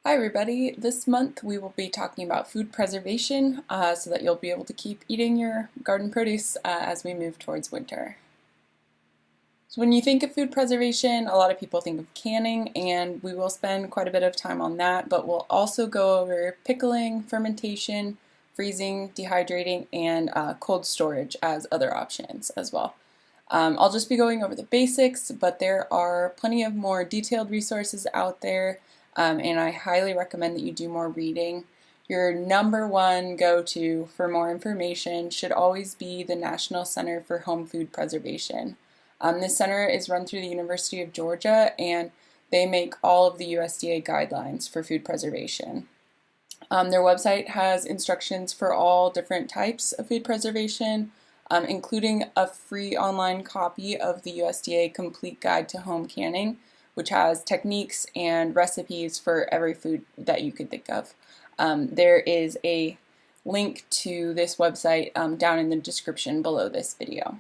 Hi everybody, this month we will be talking about food preservation so that you'll be able to keep eating your garden produce as we move towards winter. So when you think of food preservation, a lot of people think of canning, and we will spend quite a bit of time on that, but we'll also go over pickling, fermentation, freezing, dehydrating, and cold storage as other options as well. I'll just be going over the basics, but there are plenty of more detailed resources out there, and I highly recommend that you do more reading. Your number one go-to for more information should always be the National Center for Home Food Preservation. This center is run through the University of Georgia, and they make all of the USDA guidelines for food preservation. Their website has instructions for all different types of food preservation, including a free online copy of the USDA Complete Guide to Home Canning, which has techniques and recipes for every food that you could think of. There is a link to this website down in the description below this video.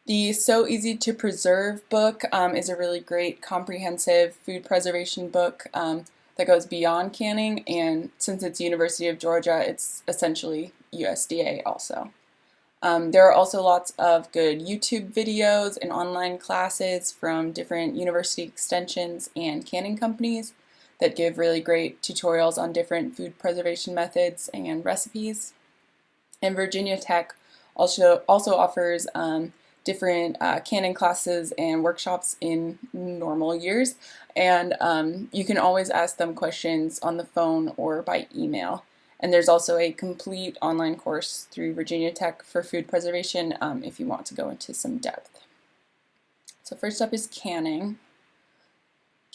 The So Easy to Preserve book is a really great comprehensive food preservation book that goes beyond canning, and since it's University of Georgia, it's essentially USDA also. There are also lots of good YouTube videos and online classes from different university extensions and canning companies that give really great tutorials on different food preservation methods and recipes. And Virginia Tech also offers different canning classes and workshops in normal years, and you can always ask them questions on the phone or by email. And there's also a complete online course through Virginia Tech for food preservation if you want to go into some depth. So first up is canning.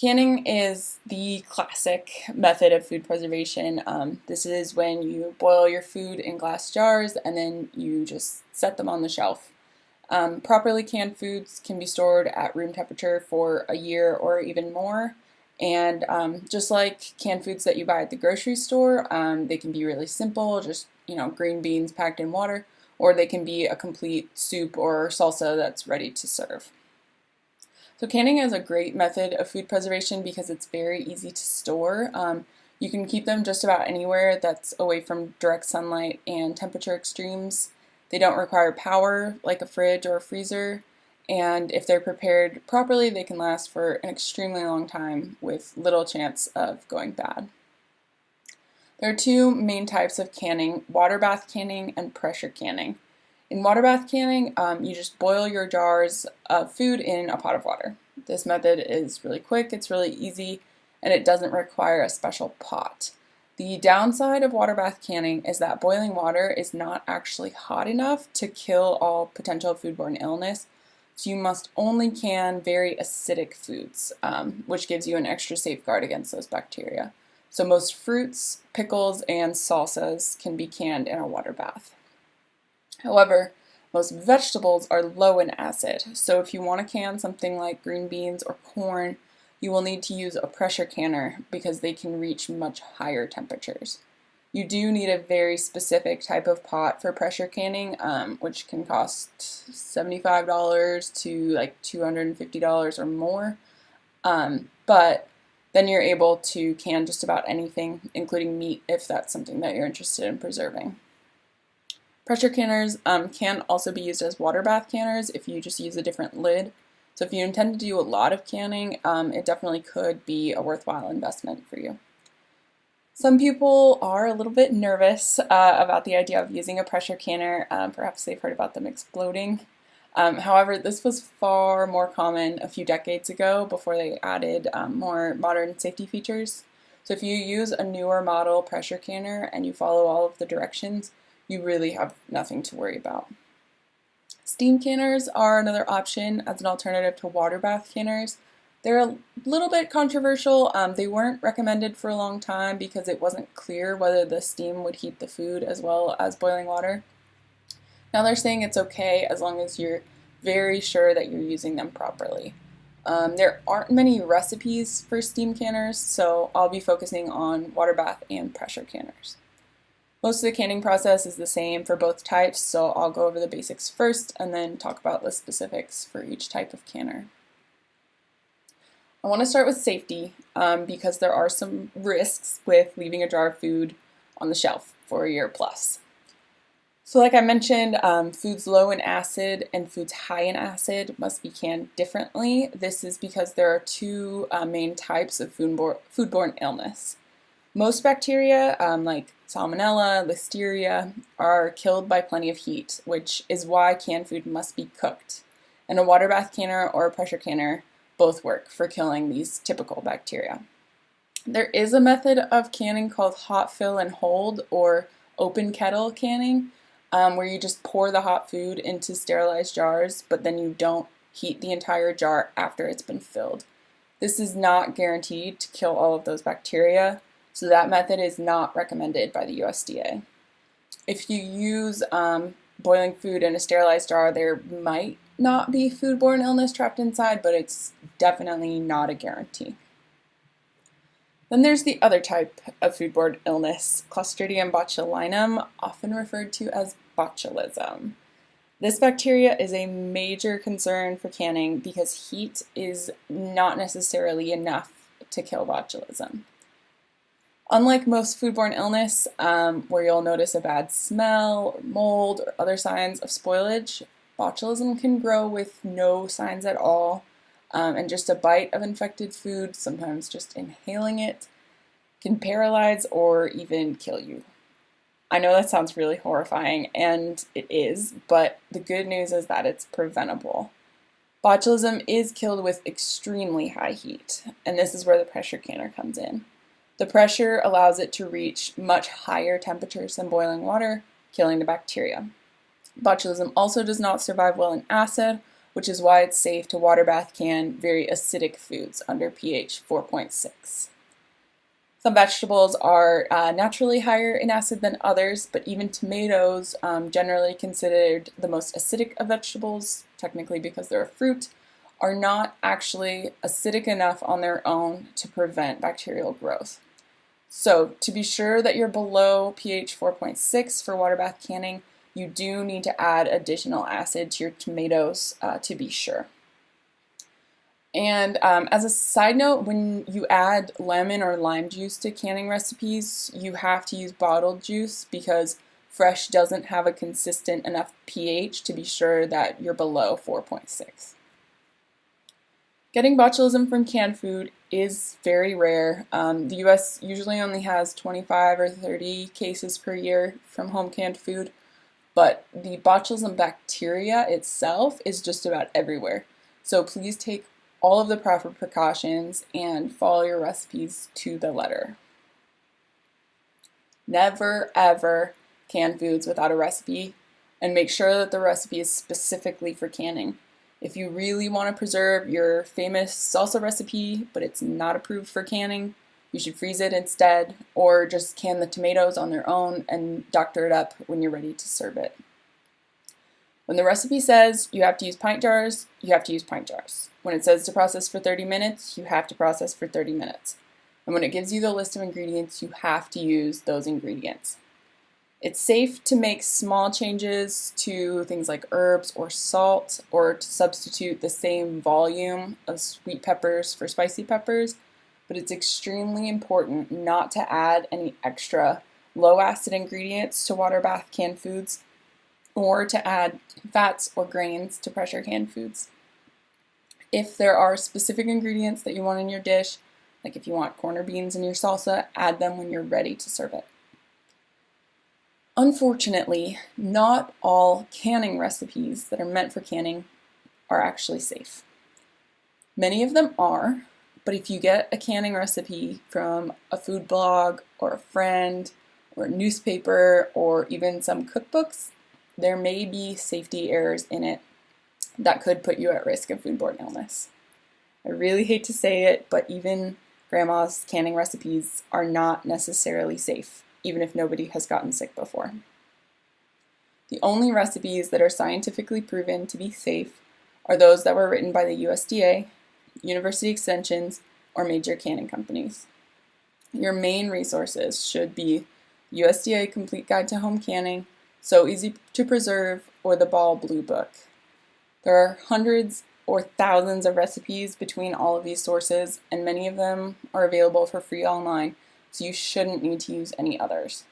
Canning is the classic method of food preservation. This is when you boil your food in glass jars and then you just set them on the shelf. Properly canned foods can be stored at room temperature for a year or even more. And just like canned foods that you buy at the grocery store, they can be really simple, just green beans packed in water, or they can be a complete soup or salsa that's ready to serve. So canning is a great method of food preservation because it's very easy to store. You can keep them just about anywhere that's away from direct sunlight and temperature extremes. They don't require power like a fridge or a freezer, and if they're prepared properly, they can last for an extremely long time with little chance of going bad. There are two main types of canning: water bath canning and pressure canning. In water bath canning, you just boil your jars of food in a pot of water. This method is really quick, it's really easy, and it doesn't require a special pot. The downside of water bath canning is that boiling water is not actually hot enough to kill all potential foodborne illness, so you must only can very acidic foods, which gives you an extra safeguard against those bacteria. So most fruits, pickles, and salsas can be canned in a water bath. However, most vegetables are low in acid, so if you want to can something like green beans or corn, you will need to use a pressure canner because they can reach much higher temperatures. You do need a very specific type of pot for pressure canning, which can cost $75 to like $250 or more. But then you're able to can just about anything, including meat, if that's something that you're interested in preserving. Pressure canners can also be used as water bath canners if you just use a different lid. So if you intend to do a lot of canning, it definitely could be a worthwhile investment for you. Some people are a little bit nervous about the idea of using a pressure canner. Perhaps they've heard about them exploding. However, this was far more common a few decades ago before they added more modern safety features. So if you use a newer model pressure canner and you follow all of the directions, you really have nothing to worry about. Steam canners are another option as an alternative to water bath canners. They're a little bit controversial. They weren't recommended for a long time because it wasn't clear whether the steam would heat the food as well as boiling water. Now they're saying it's okay as long as you're very sure that you're using them properly. There aren't many recipes for steam canners, so I'll be focusing on water bath and pressure canners. Most of the canning process is the same for both types, so I'll go over the basics first and then talk about the specifics for each type of canner. I want to start with safety because there are some risks with leaving a jar of food on the shelf for a year plus. So like I mentioned, foods low in acid and foods high in acid must be canned differently. This is because there are two main types of foodborne illness. Most bacteria, like Salmonella, Listeria, are killed by plenty of heat, which is why canned food must be cooked. And a water bath canner or a pressure canner both work for killing these typical bacteria. There is a method of canning called hot fill and hold, or open kettle canning, where you just pour the hot food into sterilized jars, but then you don't heat the entire jar after it's been filled. This is not guaranteed to kill all of those bacteria, so that method is not recommended by the USDA. If you use boiling food in a sterilized jar, there might not be foodborne illness trapped inside, but it's definitely not a guarantee. Then there's the other type of foodborne illness, Clostridium botulinum, often referred to as botulism. This bacteria is a major concern for canning because heat is not necessarily enough to kill botulism. Unlike most foodborne illness, where you'll notice a bad smell, or mold, or other signs of spoilage, botulism can grow with no signs at all, and just a bite of infected food, sometimes just inhaling it, can paralyze or even kill you. I know that sounds really horrifying, and it is, but the good news is that it's preventable. Botulism is killed with extremely high heat, and this is where the pressure canner comes in. The pressure allows it to reach much higher temperatures than boiling water, killing the bacteria. Botulism also does not survive well in acid, which is why it's safe to water bath can very acidic foods under pH 4.6. Some vegetables are naturally higher in acid than others, but even tomatoes, generally considered the most acidic of vegetables, technically because they're a fruit, are not actually acidic enough on their own to prevent bacterial growth. So to be sure that you're below pH 4.6 for water bath canning, you do need to add additional acid to your tomatoes to be sure. And as a side note, when you add lemon or lime juice to canning recipes, you have to use bottled juice because fresh doesn't have a consistent enough pH to be sure that you're below 4.6. Getting botulism from canned food is very rare. The US usually only has 25 or 30 cases per year from home canned food, but the botulism bacteria itself is just about everywhere. So please take all of the proper precautions and follow your recipes to the letter. Never ever can foods without a recipe, and make sure that the recipe is specifically for canning. If you really want to preserve your famous salsa recipe, but it's not approved for canning, you should freeze it instead, or just can the tomatoes on their own and doctor it up when you're ready to serve it. When the recipe says you have to use pint jars, you have to use pint jars. When it says to process for 30 minutes, you have to process for 30 minutes. And when it gives you the list of ingredients, you have to use those ingredients. It's safe to make small changes to things like herbs or salt, or to substitute the same volume of sweet peppers for spicy peppers, but it's extremely important not to add any extra low acid ingredients to water bath canned foods, or to add fats or grains to pressure canned foods. If there are specific ingredients that you want in your dish, like if you want corner beans in your salsa, add them when you're ready to serve it. Unfortunately, not all canning recipes that are meant for canning are actually safe. Many of them are, but if you get a canning recipe from a food blog or a friend or a newspaper or even some cookbooks, there may be safety errors in it that could put you at risk of foodborne illness. I really hate to say it, but even grandma's canning recipes are not necessarily safe, even if nobody has gotten sick before. The only recipes that are scientifically proven to be safe are those that were written by the USDA, university extensions, or major canning companies. Your main resources should be USDA Complete Guide to Home Canning, So Easy to Preserve, or the Ball Blue Book. There are hundreds or thousands of recipes between all of these sources, and many of them are available for free online, so you shouldn't need to use any others.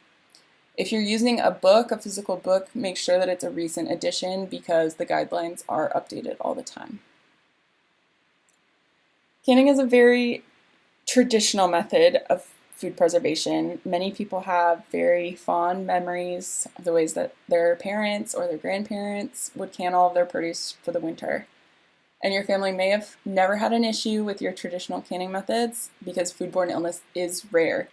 If you're using a book, a physical book, make sure that it's a recent edition because the guidelines are updated all the time. Canning is a very traditional method of food preservation. Many people have very fond memories of the ways that their parents or their grandparents would can all of their produce for the winter. And your family may have never had an issue with your traditional canning methods because foodborne illness is rare.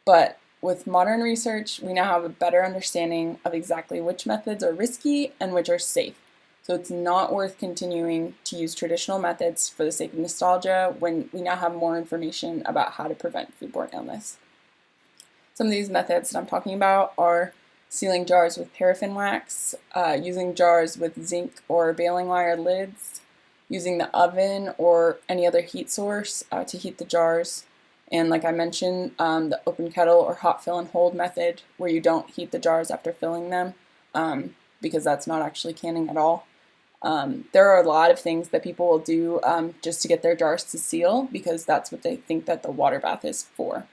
But with modern research, we now have a better understanding of exactly which methods are risky and which are safe. So it's not worth continuing to use traditional methods for the sake of nostalgia when we now have more information about how to prevent foodborne illness. Some of these methods that I'm talking about are sealing jars with paraffin wax, using jars with zinc or baling wire lids, using the oven or any other heat source to heat the jars, and like I mentioned, the open kettle or hot fill and hold method where you don't heat the jars after filling them because that's not actually canning at all. There are a lot of things that people will do just to get their jars to seal because that's what they think that the water bath is for.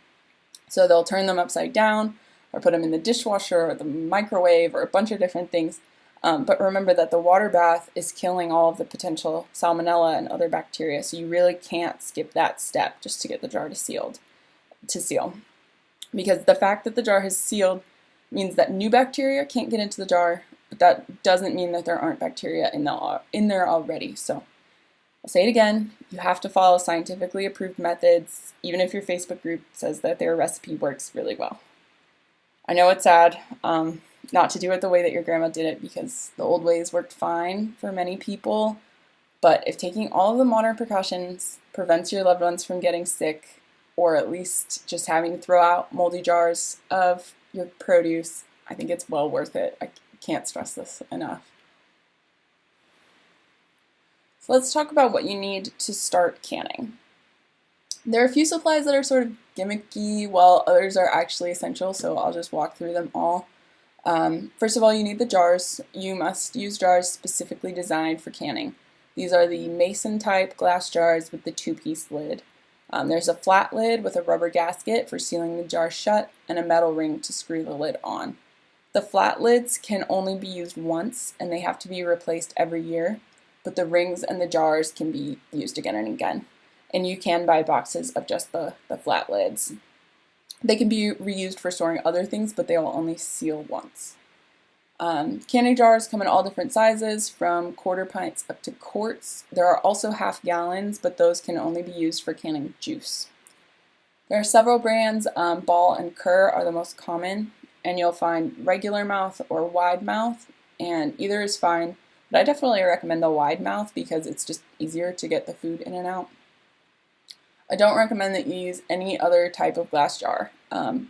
So they'll turn them upside down or put them in the dishwasher or the microwave or a bunch of different things. But remember that the water bath is killing all of the potential salmonella and other bacteria, so you really can't skip that step just to get the jar to seal. Because the fact that the jar has sealed means that new bacteria can't get into the jar, but that doesn't mean that there aren't bacteria in there already. So I'll say it again, you have to follow scientifically approved methods, even if your Facebook group says that their recipe works really well. I know it's sad not to do it the way that your grandma did it because the old ways worked fine for many people, but if taking all of the modern precautions prevents your loved ones from getting sick, or at least just having to throw out moldy jars of your produce, I think it's well worth it. I can't stress this enough. So let's talk about what you need to start canning. There are a few supplies that are sort of gimmicky, while others are actually essential, so I'll just walk through them all. First of all, you need the jars. You must use jars specifically designed for canning. These are the mason type glass jars with the two-piece lid. There's a flat lid with a rubber gasket for sealing the jar shut and a metal ring to screw the lid on. The flat lids can only be used once and they have to be replaced every year, but the rings and the jars can be used again and again. And you can buy boxes of just the flat lids. They can be reused for storing other things, but they will only seal once. Canning jars come in all different sizes, from quarter pints up to quarts. There are also half gallons, but those can only be used for canning juice. There are several brands. Ball and Kerr are the most common, and you'll find regular mouth or wide mouth, and either is fine, but I definitely recommend the wide mouth because it's just easier to get the food in and out. I don't recommend that you use any other type of glass jar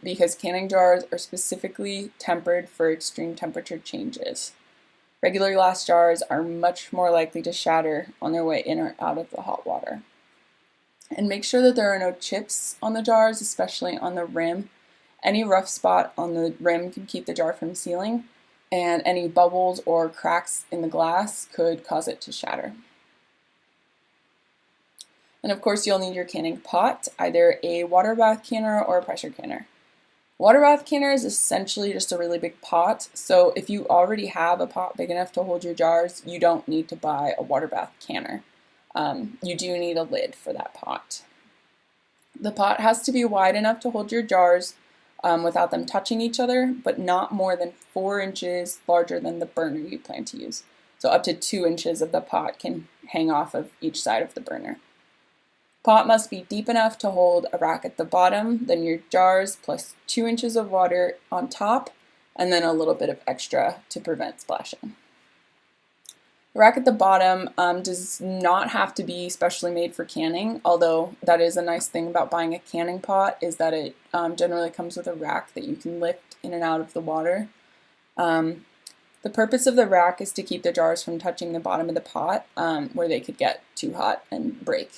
because canning jars are specifically tempered for extreme temperature changes. Regular glass jars are much more likely to shatter on their way in or out of the hot water. And make sure that there are no chips on the jars, especially on the rim. Any rough spot on the rim can keep the jar from sealing, and any bubbles or cracks in the glass could cause it to shatter. And of course, you'll need your canning pot, either a water bath canner or a pressure canner. Water bath canner is essentially just a really big pot, so if you already have a pot big enough to hold your jars, you don't need to buy a water bath canner. You do need a lid for that pot. The pot has to be wide enough to hold your jars without them touching each other, but not more than 4 inches larger than the burner you plan to use. So up to 2 inches of the pot can hang off of each side of the burner. Pot must be deep enough to hold a rack at the bottom, then your jars plus 2 inches of water on top, and then a little bit of extra to prevent splashing. The rack at the bottom does not have to be specially made for canning, although that is a nice thing about buying a canning pot is that it generally comes with a rack that you can lift in and out of the water. The purpose of the rack is to keep the jars from touching the bottom of the pot where they could get too hot and break.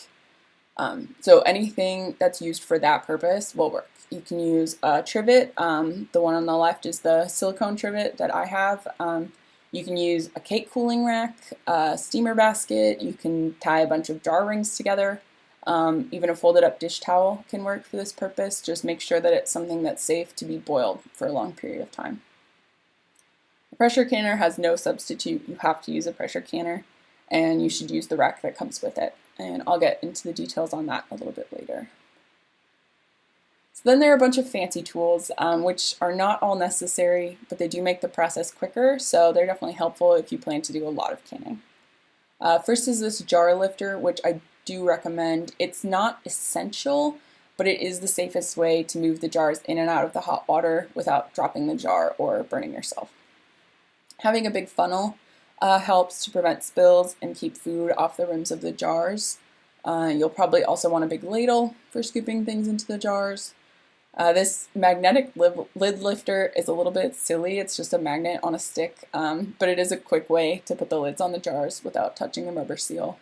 So anything that's used for that purpose will work. You can use a trivet. The one on the left is the silicone trivet that I have. You can use a cake cooling rack, a steamer basket, you can tie a bunch of jar rings together. Even a folded up dish towel can work for this purpose. Just make sure that it's something that's safe to be boiled for a long period of time. A pressure canner has no substitute. You have to use a pressure canner, and you should use the rack that comes with it. And I'll get into the details on that a little bit later. So then there are a bunch of fancy tools, which are not all necessary, but they do make the process quicker, so they're definitely helpful if you plan to do a lot of canning. First is this jar lifter, which I do recommend. It's not essential, but it is the safest way to move the jars in and out of the hot water without dropping the jar or burning yourself. Having a big funnel helps to prevent spills and keep food off the rims of the jars. You'll probably also want a big ladle for scooping things into the jars. This magnetic lid lifter is a little bit silly. It's just a magnet on a stick, but it is a quick way to put the lids on the jars without touching the rubber seal.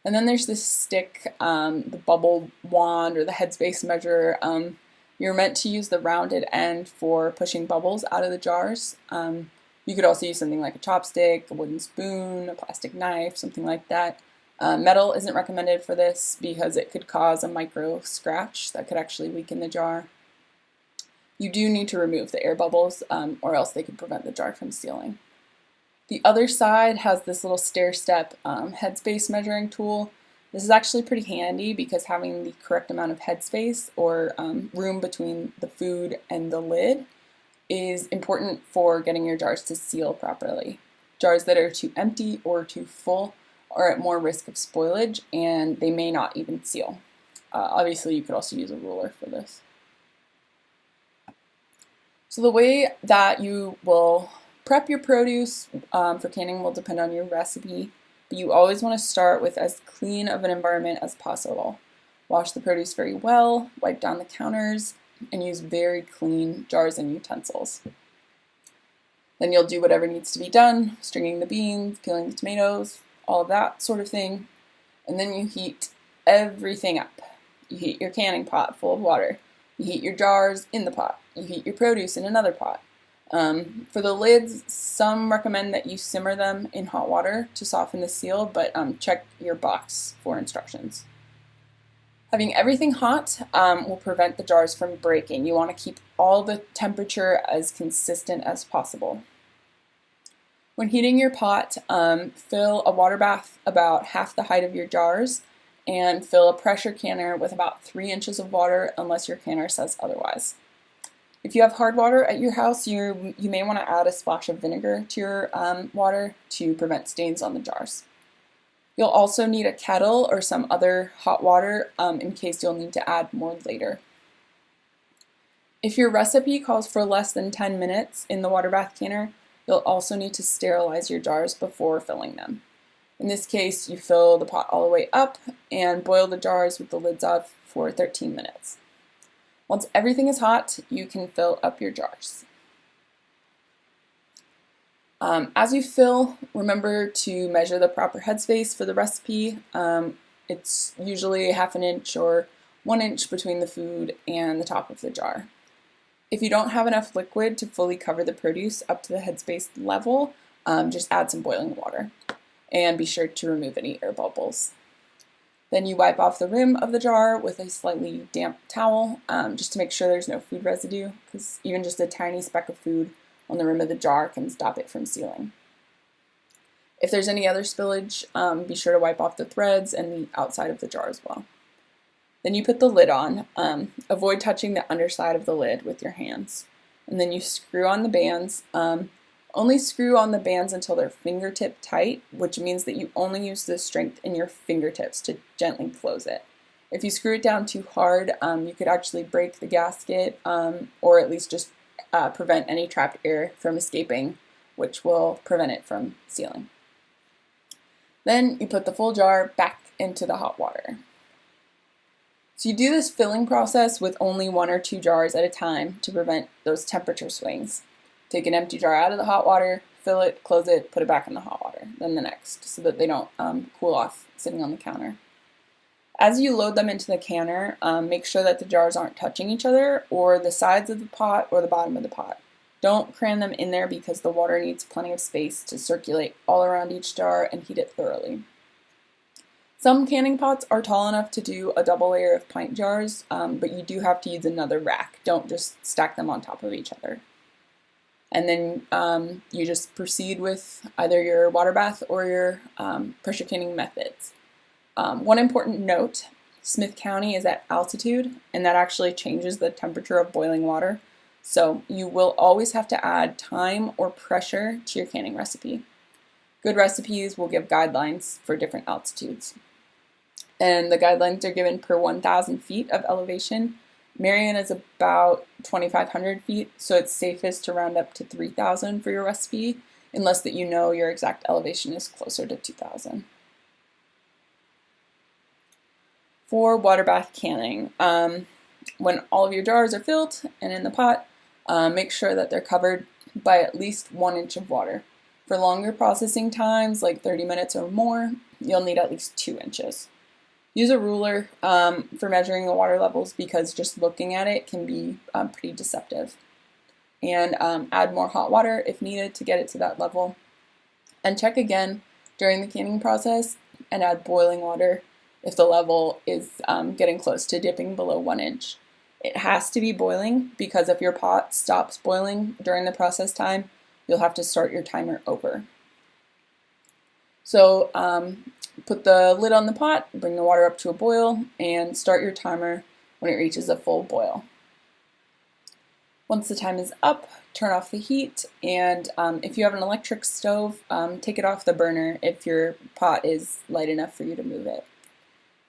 And then there's this stick, the bubble wand or the headspace measurer. You're meant to use the rounded end for pushing bubbles out of the jars. You could also use something like a chopstick, a wooden spoon, a plastic knife, something like that. Metal isn't recommended for this because it could cause a micro scratch that could actually weaken the jar. You do need to remove the air bubbles or else they could prevent the jar from sealing. The other side has this little stair-step headspace measuring tool. This is actually pretty handy because having the correct amount of headspace or room between the food and the lid is important for getting your jars to seal properly. Jars that are too empty or too full are at more risk of spoilage, and they may not even seal. Obviously, you could also use a ruler for this. So the way that you will prep your produce for canning will depend on your recipe, but you always want to start with as clean of an environment as possible. Wash the produce very well, wipe down the counters, and use very clean jars and utensils. Then you'll do whatever needs to be done, stringing the beans, peeling the tomatoes, all of that sort of thing. And then you heat everything up. You heat your canning pot full of water. You heat your jars in the pot. You heat your produce in another pot. For the lids, some recommend that you simmer them in hot water to soften the seal, but check your box for instructions. Having everything hot will prevent the jars from breaking. You want to keep all the temperature as consistent as possible. When heating your pot, fill a water bath about half the height of your jars and fill a pressure canner with about 3 inches of water unless your canner says otherwise. If you have hard water at your house, you may want to add a splash of vinegar to your water to prevent stains on the jars. You'll also need a kettle or some other hot water in case you'll need to add more later. If your recipe calls for less than 10 minutes in the water bath canner, you'll also need to sterilize your jars before filling them. In this case, you fill the pot all the way up and boil the jars with the lids off for 13 minutes. Once everything is hot, you can fill up your jars. As you fill, remember to measure the proper headspace for the recipe. It's usually 1/2 inch or 1 inch between the food and the top of the jar. If you don't have enough liquid to fully cover the produce up to the headspace level, just add some boiling water. And be sure to remove any air bubbles. Then you wipe off the rim of the jar with a slightly damp towel, just to make sure there's no food residue, because even just a tiny speck of food on the rim of the jar can stop it from sealing. If there's any other spillage, be sure to wipe off the threads and the outside of the jar as well. Then you put the lid on. Avoid touching the underside of the lid with your hands. And then you screw on the bands. Only screw on the bands until they're fingertip tight, which means that you only use the strength in your fingertips to gently close it. If you screw it down too hard, you could actually break the gasket or at least just prevent any trapped air from escaping, which will prevent it from sealing. Then you put the full jar back into the hot water. So you do this filling process with only 1 or 2 jars at a time to prevent those temperature swings. Take an empty jar out of the hot water, fill it, close it, put it back in the hot water, then the next, so that they don't cool off sitting on the counter. As you load them into the canner, make sure that the jars aren't touching each other or the sides of the pot or the bottom of the pot. Don't cram them in there because the water needs plenty of space to circulate all around each jar and heat it thoroughly. Some canning pots are tall enough to do a double layer of pint jars, but you do have to use another rack. Don't just stack them on top of each other. And then you just proceed with either your water bath or your pressure canning methods. One important note, Smith County is at altitude, and that actually changes the temperature of boiling water. So you will always have to add time or pressure to your canning recipe. Good recipes will give guidelines for different altitudes. And the guidelines are given per 1,000 feet of elevation. Marion is about 2,500 feet, so it's safest to round up to 3,000 for your recipe, unless that you know your exact elevation is closer to 2,000. For water bath canning, when all of your jars are filled and in the pot, make sure that they're covered by at least 1 inch of water. For longer processing times, like 30 minutes or more, you'll need at least 2 inches. Use a ruler for measuring the water levels because just looking at it can be pretty deceptive. And add more hot water if needed to get it to that level. And check again during the canning process and add boiling water if the level is getting close to dipping below 1 inch. It has to be boiling because if your pot stops boiling during the process time, you'll have to start your timer over. So put the lid on the pot, bring the water up to a boil, and start your timer when it reaches a full boil. Once the time is up, turn off the heat, and if you have an electric stove, take it off the burner if your pot is light enough for you to move it.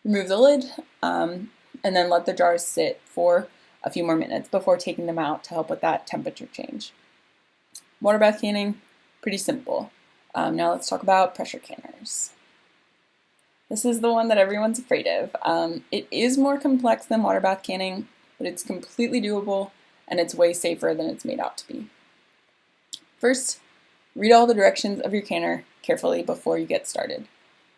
Remove the lid, and then let the jars sit for a few more minutes before taking them out to help with that temperature change. Water bath canning, pretty simple. Now let's talk about pressure canners. This is the one that everyone's afraid of. It is more complex than water bath canning, but it's completely doable and it's way safer than it's made out to be. First, read all the directions of your canner carefully before you get started.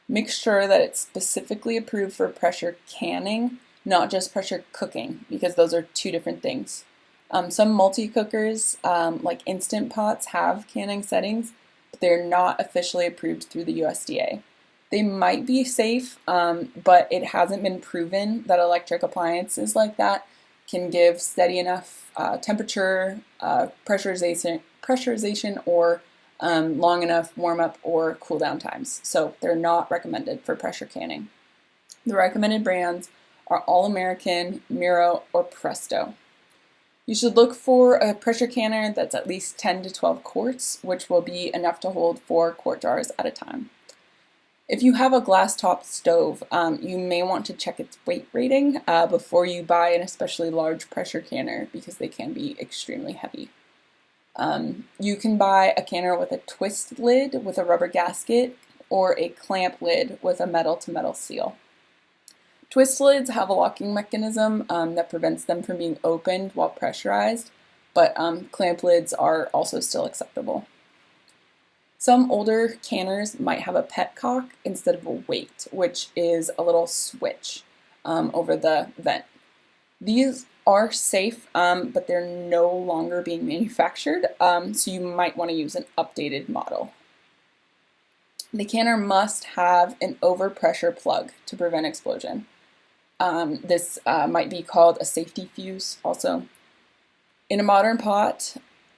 Make sure that it's specifically approved for pressure canning, not just pressure cooking, because those are two different things. Some multi-cookers, like Instant Pots, have canning settings, but they're not officially approved through the USDA. They might be safe, but it hasn't been proven that electric appliances like that can give steady enough temperature, pressurization, or long enough warm up or cool down times. So they're not recommended for pressure canning. The recommended brands are All American, Miro, or Presto. You should look for a pressure canner that's at least 10 to 12 quarts, which will be enough to hold 4 quart jars at a time. If you have a glass top stove, you may want to check its weight rating before you buy an especially large pressure canner because they can be extremely heavy. You can buy a canner with a twist lid with a rubber gasket or a clamp lid with a metal-to-metal seal. Twist lids have a locking mechanism that prevents them from being opened while pressurized, but clamp lids are also still acceptable. Some older canners might have a petcock instead of a weight, which is a little switch over the vent. These are safe, but they're no longer being manufactured, so you might want to use an updated model. The canner must have an overpressure plug to prevent explosion. This might be called a safety fuse also. In a modern pot,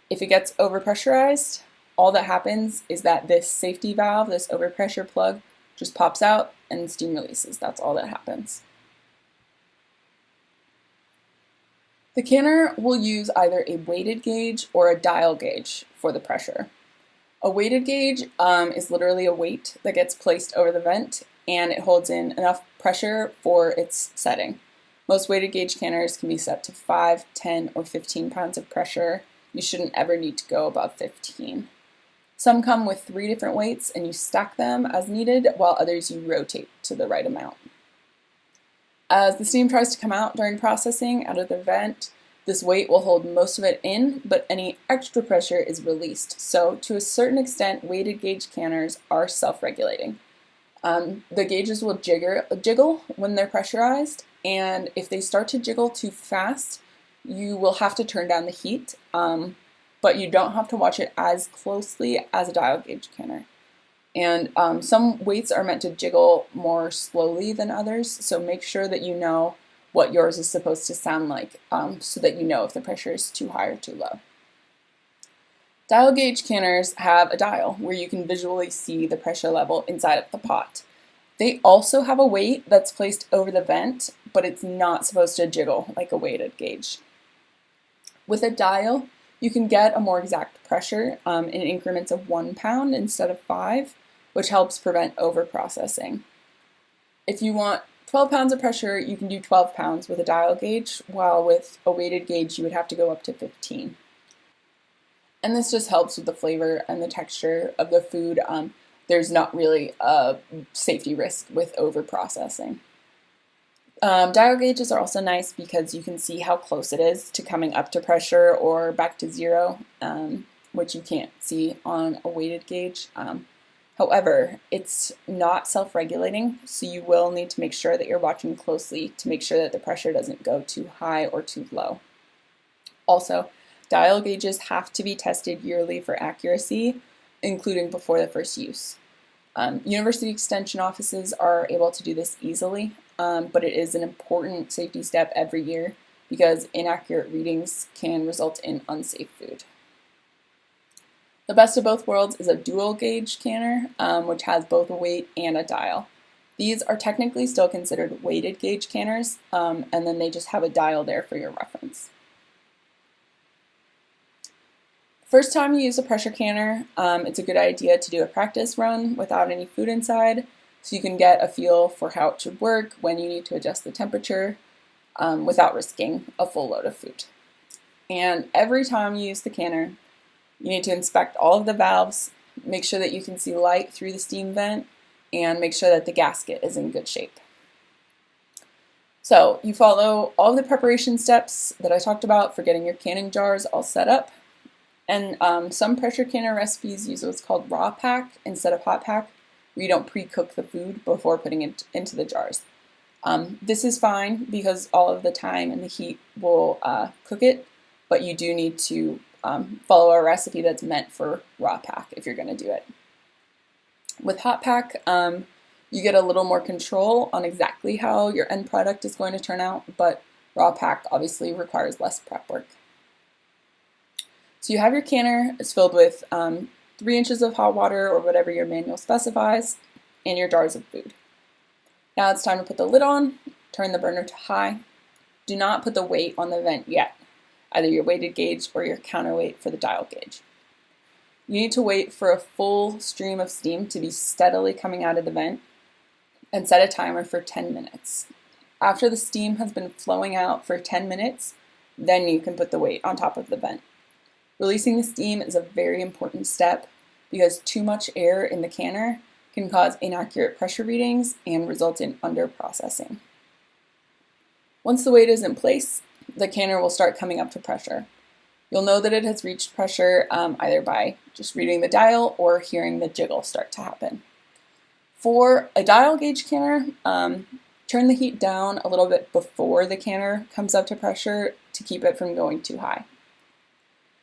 if it gets overpressurized, all that happens is that this safety valve, this overpressure plug, just pops out and steam releases. That's all that happens. The canner will use either a weighted gauge or a dial gauge for the pressure. A weighted gauge is literally a weight that gets placed over the vent and it holds in enough pressure for its setting. Most weighted gauge canners can be set to 5, 10, or 15 pounds of pressure. You shouldn't ever need to go above 15. Some come with 3 different weights and you stack them as needed, while others you rotate to the right amount. As the steam tries to come out during processing out of the vent, this weight will hold most of it in, but any extra pressure is released. So to a certain extent, weighted gauge canners are self-regulating. The gauges will jiggle when they're pressurized, and if they start to jiggle too fast, you will have to turn down the heat. but you don't have to watch it as closely as a dial gauge canner. And some weights are meant to jiggle more slowly than others, so make sure that you know what yours is supposed to sound like, so that you know if the pressure is too high or too low. Dial gauge canners have a dial where you can visually see the pressure level inside of the pot. They also have a weight that's placed over the vent, but it's not supposed to jiggle like a weighted gauge. With a dial, you can get a more exact pressure in increments of 1 pound instead of 5, which helps prevent overprocessing. If you want 12 pounds of pressure, you can do 12 pounds with a dial gauge, while with a weighted gauge, you would have to go up to 15. And this just helps with the flavor and the texture of the food. There's not really a safety risk with overprocessing. Dial gauges are also nice because you can see how close it is to coming up to pressure or back to zero, which you can't see on a weighted gauge. However, it's not self-regulating, so you will need to make sure that you're watching closely to make sure that the pressure doesn't go too high or too low. Also, dial gauges have to be tested yearly for accuracy, including before the first use. University extension offices are able to do this easily, but it is an important safety step every year because inaccurate readings can result in unsafe food. The best of both worlds is a dual gauge canner, which has both a weight and a dial. These are technically still considered weighted gauge canners, and then they just have a dial there for your reference. First time you use a pressure canner, it's a good idea to do a practice run without any food inside, so you can get a feel for how it should work when you need to adjust the temperature without risking a full load of food. And every time you use the canner, you need to inspect all of the valves, make sure that you can see light through the steam vent, and make sure that the gasket is in good shape. So you follow all of the preparation steps that I talked about for getting your canning jars all set up. And some pressure canner recipes use what's called raw pack instead of hot pack, where you don't pre-cook the food before putting it into the jars. This is fine because all of the time and the heat will cook it, but you do need to follow a recipe that's meant for raw pack if you're going to do it. With hot pack, you get a little more control on exactly how your end product is going to turn out, but raw pack obviously requires less prep work. So you have your canner, it's filled with 3 inches of hot water or whatever your manual specifies, and your jars of food. Now it's time to put the lid on, turn the burner to high. Do not put the weight on the vent yet, either your weighted gauge or your counterweight for the dial gauge. You need to wait for a full stream of steam to be steadily coming out of the vent and set a timer for 10 minutes. After the steam has been flowing out for 10 minutes, then you can put the weight on top of the vent. Releasing the steam is a very important step because too much air in the canner can cause inaccurate pressure readings and result in underprocessing. Once the weight is in place, the canner will start coming up to pressure. You'll know that it has reached pressure either by just reading the dial or hearing the jiggle start to happen. For a dial gauge canner, turn the heat down a little bit before the canner comes up to pressure to keep it from going too high.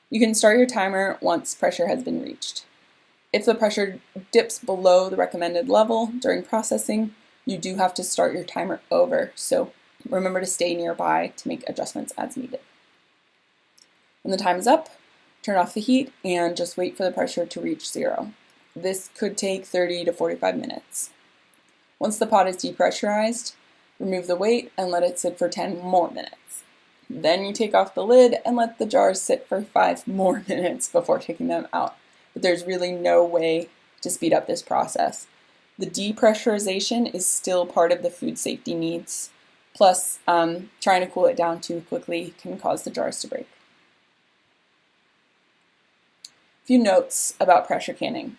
You can start your timer once pressure has been reached. If the pressure dips below the recommended level during processing, you do have to start your timer over, so remember to stay nearby to make adjustments as needed. When the time is up, turn off the heat and just wait for the pressure to reach 0. This could take 30 to 45 minutes. Once the pot is depressurized, remove the weight and let it sit for 10 more minutes. Then you take off the lid and let the jars sit for 5 more minutes before taking them out. But there's really no way to speed up this process. The depressurization is still part of the food safety needs. Plus, trying to cool it down too quickly can cause the jars to break. A few notes about pressure canning.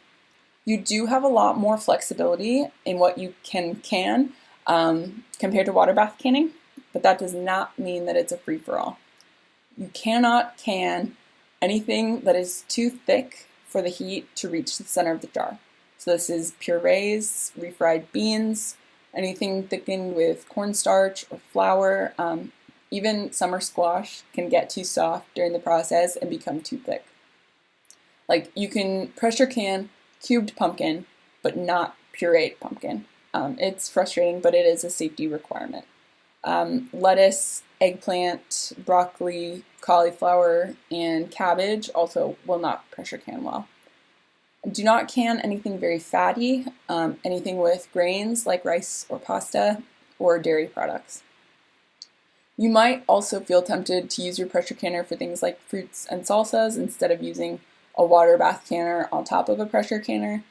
You do have a lot more flexibility in what you can compared to water bath canning, but that does not mean that it's a free-for-all. You cannot can anything that is too thick for the heat to reach the center of the jar. So this is purees, refried beans, anything thickened with cornstarch or flour. Even summer squash can get too soft during the process and become too thick. Like you can pressure can cubed pumpkin, but not pureed pumpkin. It's frustrating, but it is a safety requirement. Lettuce, eggplant, broccoli, cauliflower, and cabbage also will not pressure can well. Do not can anything very fatty, anything with grains like rice or pasta, or dairy products. You might also feel tempted to use your pressure canner for things like fruits and salsas instead of using a water bath canner on top of a pressure canner.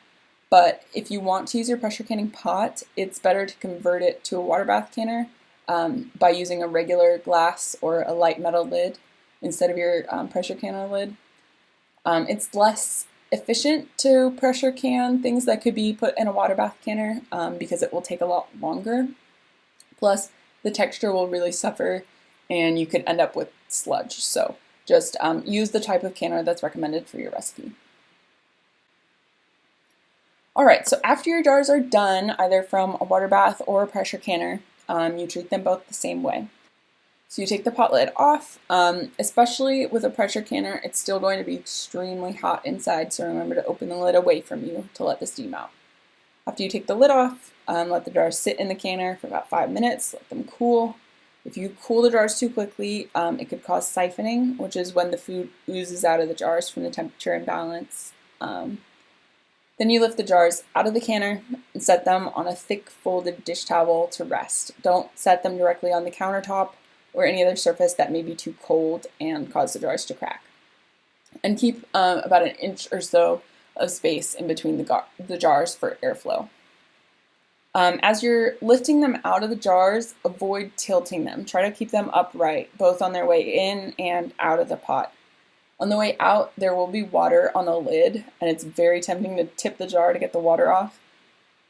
But if you want to use your pressure canning pot, it's better to convert it to a water bath canner by using a regular glass or a light metal lid instead of your pressure canner lid. It's less efficient to pressure can things that could be put in a water bath canner because it will take a lot longer. Plus, the texture will really suffer and you could end up with sludge. So just use the type of canner that's recommended for your recipe. Alright, so after your jars are done, either from a water bath or a pressure canner, you treat them both the same way. So you take the pot lid off, especially with a pressure canner, it's still going to be extremely hot inside, so remember to open the lid away from you to let the steam out. After you take the lid off, let the jars sit in the canner for about 5 minutes, let them cool. If you cool the jars too quickly, it could cause siphoning, which is when the food oozes out of the jars from the temperature imbalance. Then you lift the jars out of the canner and set them on a thick folded dish towel to rest. Don't set them directly on the countertop or any other surface that may be too cold and cause the jars to crack. And keep about an inch or so of space in between the jars for airflow. As you're lifting them out of the jars, avoid tilting them. Try to keep them upright, both on their way in and out of the pot. On the way out, there will be water on the lid, and it's very tempting to tip the jar to get the water off.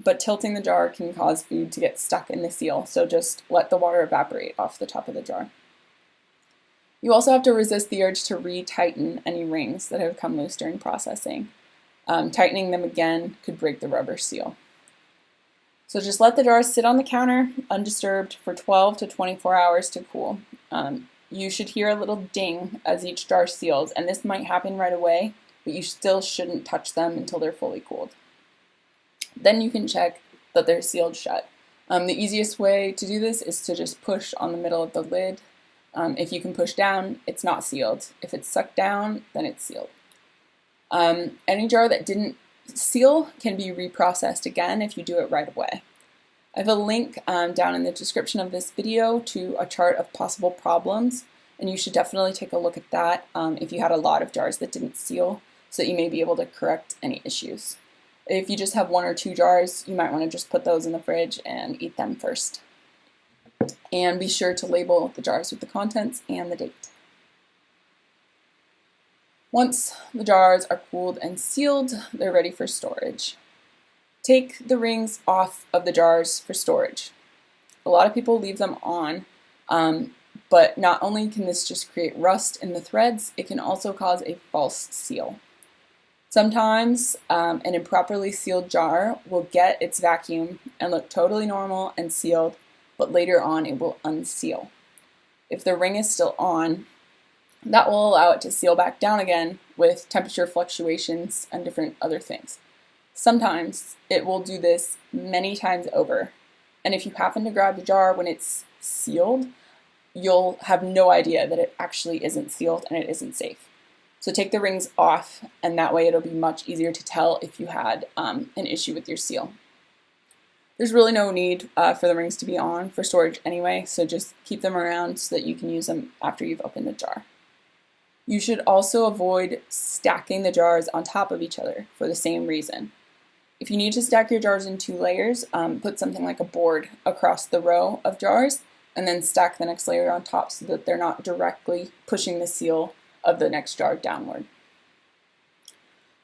But tilting the jar can cause food to get stuck in the seal, so just let the water evaporate off the top of the jar. You also have to resist the urge to re-tighten any rings that have come loose during processing. Tightening them again could break the rubber seal. So just let the jars sit on the counter undisturbed for 12 to 24 hours to cool. You should hear a little ding as each jar seals, and this might happen right away, but you still shouldn't touch them until they're fully cooled. Then you can check that they're sealed shut. The easiest way to do this is to just push on the middle of the lid. If you can push down, it's not sealed. If it's sucked down, then it's sealed. Any jar that didn't seal can be reprocessed again if you do it right away. I have a link down in the description of this video to a chart of possible problems, and you should definitely take a look at that if you had a lot of jars that didn't seal, so that you may be able to correct any issues. If you just have 1 or 2 jars, you might want to just put those in the fridge and eat them first. And be sure to label the jars with the contents and the date. Once the jars are cooled and sealed, they're ready for storage. Take the rings off of the jars for storage. A lot of people leave them on, but not only can this just create rust in the threads, it can also cause a false seal. Sometimes an improperly sealed jar will get its vacuum and look totally normal and sealed, but later on it will unseal. If the ring is still on, that will allow it to seal back down again with temperature fluctuations and different other things. Sometimes it will do this many times over, and if you happen to grab the jar when it's sealed, you'll have no idea that it actually isn't sealed and it isn't safe. So take the rings off, and that way it'll be much easier to tell if you had an issue with your seal. There's really no need for the rings to be on for storage anyway, so just keep them around so that you can use them after you've opened the jar. You should also avoid stacking the jars on top of each other for the same reason. If you need to stack your jars in 2 layers, put something like a board across the row of jars and then stack the next layer on top so that they're not directly pushing the seal of the next jar downward.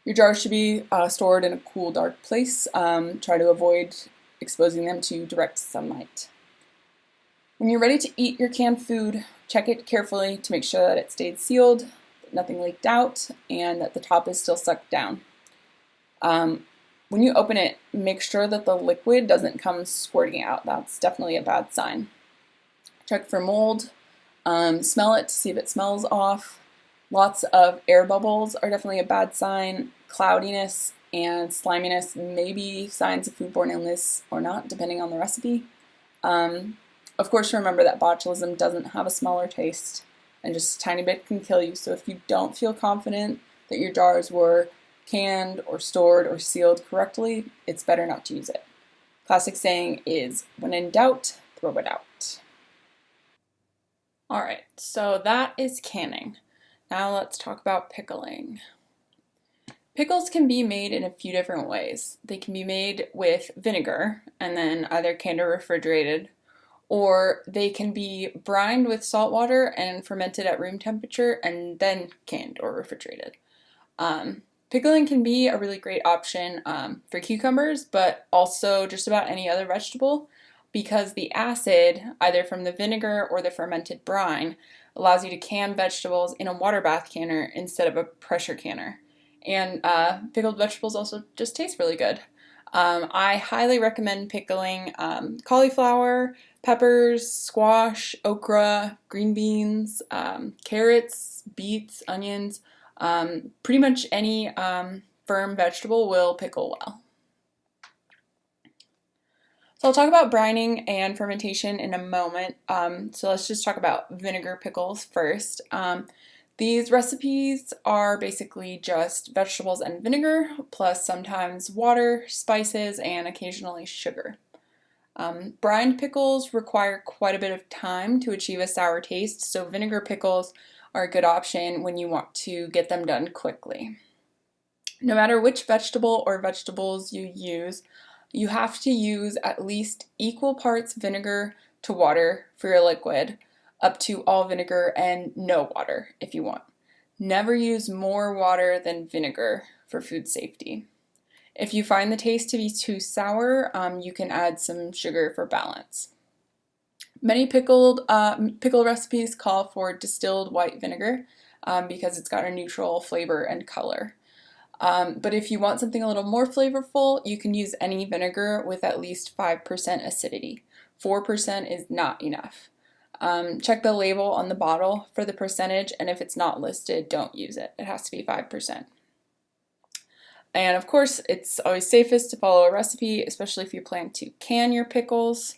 Your jars should be stored in a cool, dark place. Try to avoid exposing them to direct sunlight. When you're ready to eat your canned food, check it carefully to make sure that it stayed sealed, that nothing leaked out, and that the top is still sucked down. When you open it, make sure that the liquid doesn't come squirting out. That's definitely a bad sign. Check for mold, smell it to see if it smells off. Lots of air bubbles are definitely a bad sign. Cloudiness and sliminess may be signs of foodborne illness or not, depending on the recipe. Of course, remember that botulism doesn't have a smaller taste, and just a tiny bit can kill you. So if you don't feel confident that your jars were canned or stored or sealed correctly, it's better not to use it. Classic saying is, when in doubt, throw it out. Alright, so that is canning. Now let's talk about pickling. Pickles can be made in a few different ways. They can be made with vinegar and then either canned or refrigerated, or they can be brined with salt water and fermented at room temperature and then canned or refrigerated. Pickling can be a really great option for cucumbers, but also just about any other vegetable, because the acid, either from the vinegar or the fermented brine, allows you to can vegetables in a water bath canner instead of a pressure canner. And pickled vegetables also just taste really good. I highly recommend pickling cauliflower, peppers, squash, okra, green beans, carrots, beets, onions. Pretty much any firm vegetable will pickle well. So I'll talk about brining and fermentation in a moment. So let's just talk about vinegar pickles first. These recipes are basically just vegetables and vinegar, plus sometimes water, spices, and occasionally sugar. Brined pickles require quite a bit of time to achieve a sour taste, so vinegar pickles are a good option when you want to get them done quickly. No matter which vegetable or vegetables you use, you have to use at least equal parts vinegar to water for your liquid, up to all vinegar and no water if you want. Never use more water than vinegar for food safety. If you find the taste to be too sour, you can add some sugar for balance. Many pickle recipes call for distilled white vinegar because it's got a neutral flavor and color. But if you want something a little more flavorful, you can use any vinegar with at least 5% acidity. 4% is not enough. Check the label on the bottle for the percentage, and if it's not listed, don't use it. It has to be 5%. And of course, it's always safest to follow a recipe, especially if you plan to can your pickles.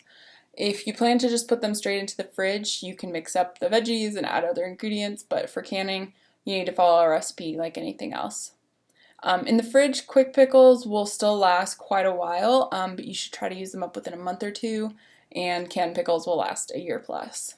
If you plan to just put them straight into the fridge, you can mix up the veggies and add other ingredients, but for canning, you need to follow a recipe like anything else. In the fridge, quick pickles will still last quite a while, but you should try to use them up within a month or two, and canned pickles will last a year plus.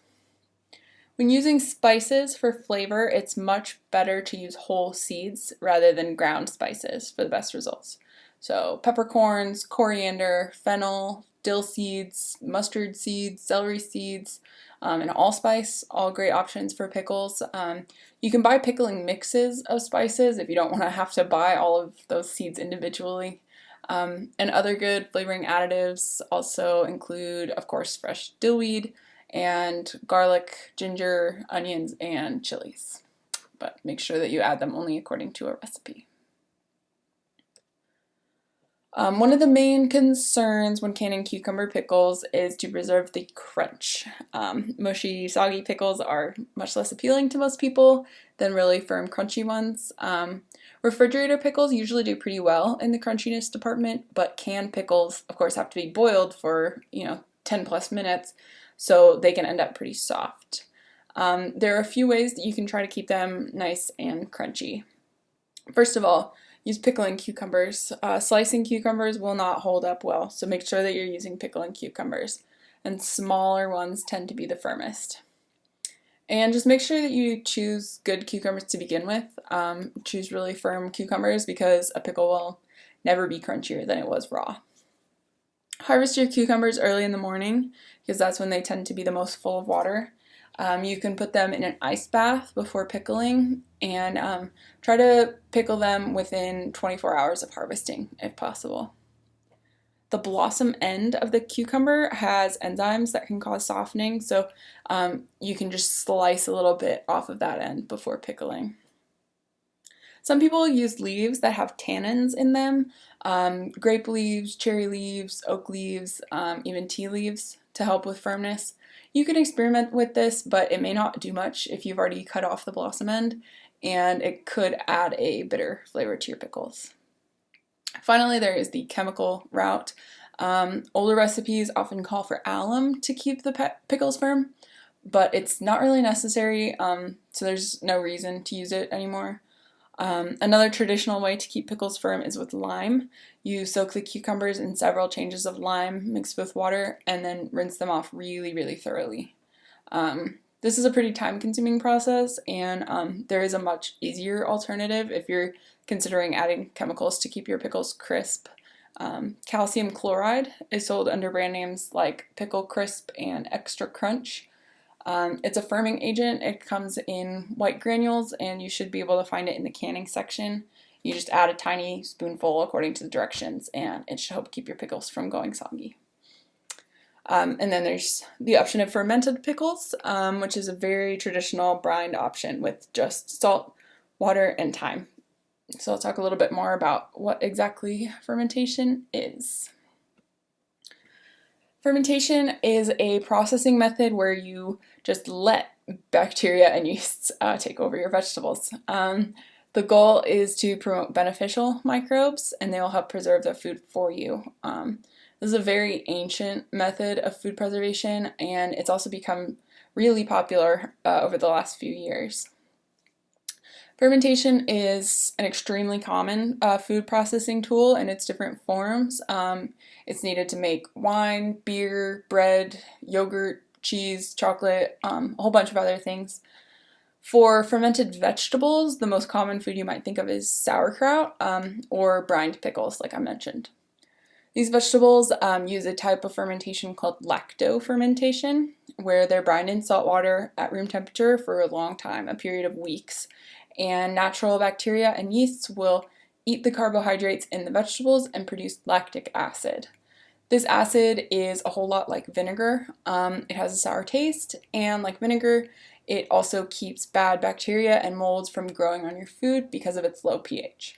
When using spices for flavor, it's much better to use whole seeds rather than ground spices for the best results. So peppercorns, coriander, fennel, dill seeds, mustard seeds, celery seeds, and allspice, all great options for pickles. You can buy pickling mixes of spices if you don't want to have to buy all of those seeds individually. And other good flavoring additives also include, of course, fresh dillweed and garlic, ginger, onions, and chilies. But make sure that you add them only according to a recipe. One of the main concerns when canning cucumber pickles is to preserve the crunch. Mushy, soggy pickles are much less appealing to most people than really firm, crunchy ones. Refrigerator pickles usually do pretty well in the crunchiness department, but canned pickles, of course, have to be boiled for 10 plus minutes, so they can end up pretty soft. There are a few ways that you can try to keep them nice and crunchy. First of all, use pickling cucumbers. Slicing cucumbers will not hold up well, so make sure that you're using pickling cucumbers. And smaller ones tend to be the firmest. And just make sure that you choose good cucumbers to begin with. Choose really firm cucumbers because a pickle will never be crunchier than it was raw. Harvest your cucumbers early in the morning because that's when they tend to be the most full of water. You can put them in an ice bath before pickling and try to pickle them within 24 hours of harvesting if possible. The blossom end of the cucumber has enzymes that can cause softening, so you can just slice a little bit off of that end before pickling. Some people use leaves that have tannins in them, grape leaves, cherry leaves, oak leaves, even tea leaves to help with firmness. You can experiment with this, but it may not do much if you've already cut off the blossom end, and it could add a bitter flavor to your pickles. Finally, there is the chemical route. Older recipes often call for alum to keep the pickles firm, but it's not really necessary, so there's no reason to use it anymore. Another traditional way to keep pickles firm is with lime. You soak the cucumbers in several changes of lime mixed with water and then rinse them off really, really thoroughly. This is a pretty time-consuming process, and there is a much easier alternative if you're considering adding chemicals to keep your pickles crisp. Calcium chloride is sold under brand names like Pickle Crisp and Extra Crunch. It's a firming agent. It comes in white granules, and you should be able to find it in the canning section. You just add a tiny spoonful according to the directions, and it should help keep your pickles from going soggy. And then there's the option of fermented pickles, which is a very traditional brined option with just salt, water, and thyme. So I'll talk a little bit more about what exactly fermentation is. Fermentation is a processing method where you just let bacteria and yeasts take over your vegetables. The goal is to promote beneficial microbes, and they will help preserve the food for you. This is a very ancient method of food preservation, and it's also become really popular over the last few years. Fermentation is an extremely common food processing tool in its different forms. It's needed to make wine, beer, bread, yogurt, cheese, chocolate, a whole bunch of other things. For fermented vegetables, the most common food you might think of is sauerkraut or brined pickles, like I mentioned. These vegetables use a type of fermentation called lactofermentation, where they're brined in salt water at room temperature for a long time, a period of weeks. And natural bacteria and yeasts will eat the carbohydrates in the vegetables and produce lactic acid. This acid is a whole lot like vinegar. It has a sour taste, and like vinegar, it also keeps bad bacteria and molds from growing on your food because of its low pH.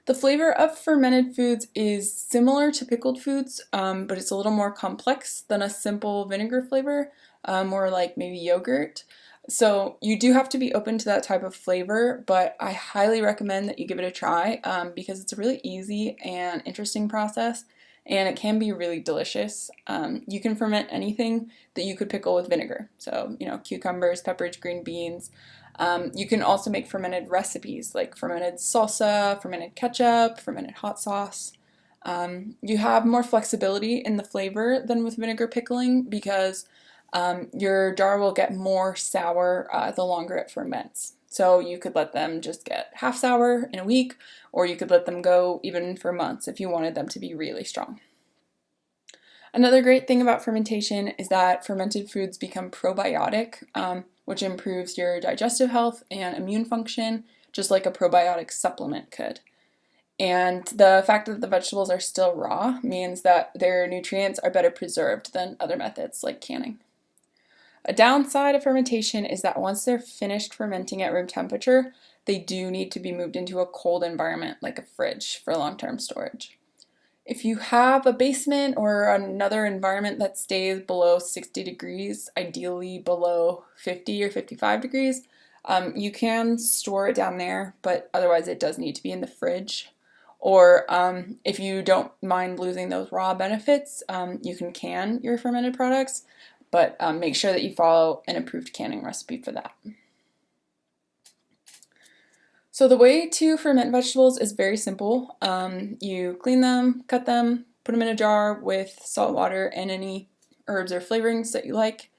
The flavor of fermented foods is similar to pickled foods, but it's a little more complex than a simple vinegar flavor, more like maybe yogurt. So you do have to be open to that type of flavor, but I highly recommend that you give it a try because it's a really easy and interesting process, and it can be really delicious. You can ferment anything that you could pickle with vinegar. So, cucumbers, peppers, green beans. You can also make fermented recipes like fermented salsa, fermented ketchup, fermented hot sauce. You have more flexibility in the flavor than with vinegar pickling because your jar will get more sour the longer it ferments. So you could let them just get half sour in a week, or you could let them go even for months if you wanted them to be really strong. Another great thing about fermentation is that fermented foods become probiotic, which improves your digestive health and immune function, just like a probiotic supplement could. And the fact that the vegetables are still raw means that their nutrients are better preserved than other methods like canning. A downside of fermentation is that once they're finished fermenting at room temperature, they do need to be moved into a cold environment like a fridge for long-term storage. If you have a basement or another environment that stays below 60 degrees, ideally below 50 or 55 degrees, you can store it down there, but otherwise it does need to be in the fridge. Or if you don't mind losing those raw benefits, you can your fermented products, but make sure that you follow an approved canning recipe for that. So the way to ferment vegetables is very simple. You clean them, cut them, put them in a jar with salt water and any herbs or flavorings that you like.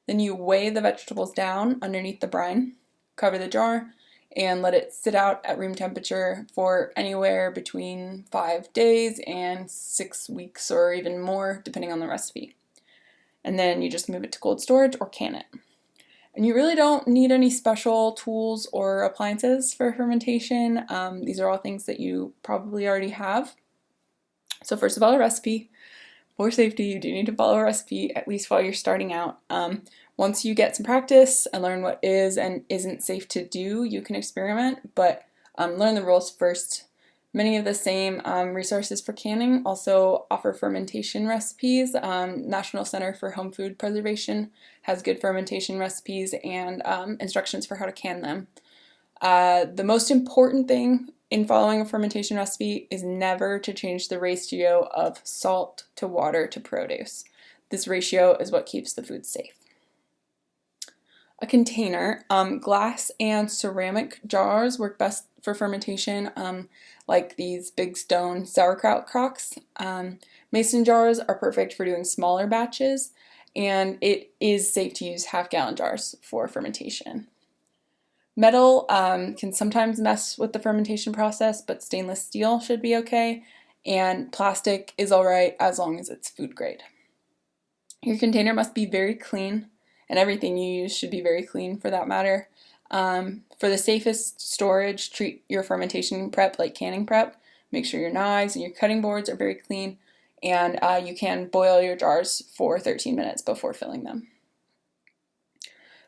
Then you weigh the vegetables down underneath the brine, cover the jar, and let it sit out at room temperature for anywhere between 5 days and 6 weeks or even more, depending on the recipe. And then you just move it to cold storage or can it. And you really don't need any special tools or appliances for fermentation. These are all things that you probably already have. So first of all, a recipe. For safety, you do need to follow a recipe, at least while you're starting out. Once you get some practice and learn what is and isn't safe to do, you can experiment, but learn the rules first. Many of the same resources for canning also offer fermentation recipes. National Center for Home Food Preservation has good fermentation recipes and instructions for how to can them. The most important thing in following a fermentation recipe is never to change the ratio of salt to water to produce. This ratio is what keeps the food safe. A container, glass and ceramic jars work best for fermentation, like these big stone sauerkraut crocks. Mason jars are perfect for doing smaller batches, and it is safe to use half-gallon jars for fermentation. Metal can sometimes mess with the fermentation process, but stainless steel should be okay, and plastic is alright as long as it's food grade. Your container must be very clean, and everything you use should be very clean for that matter. For the safest storage, treat your fermentation prep like canning prep. Make sure your knives and your cutting boards are very clean, and you can boil your jars for 13 minutes before filling them.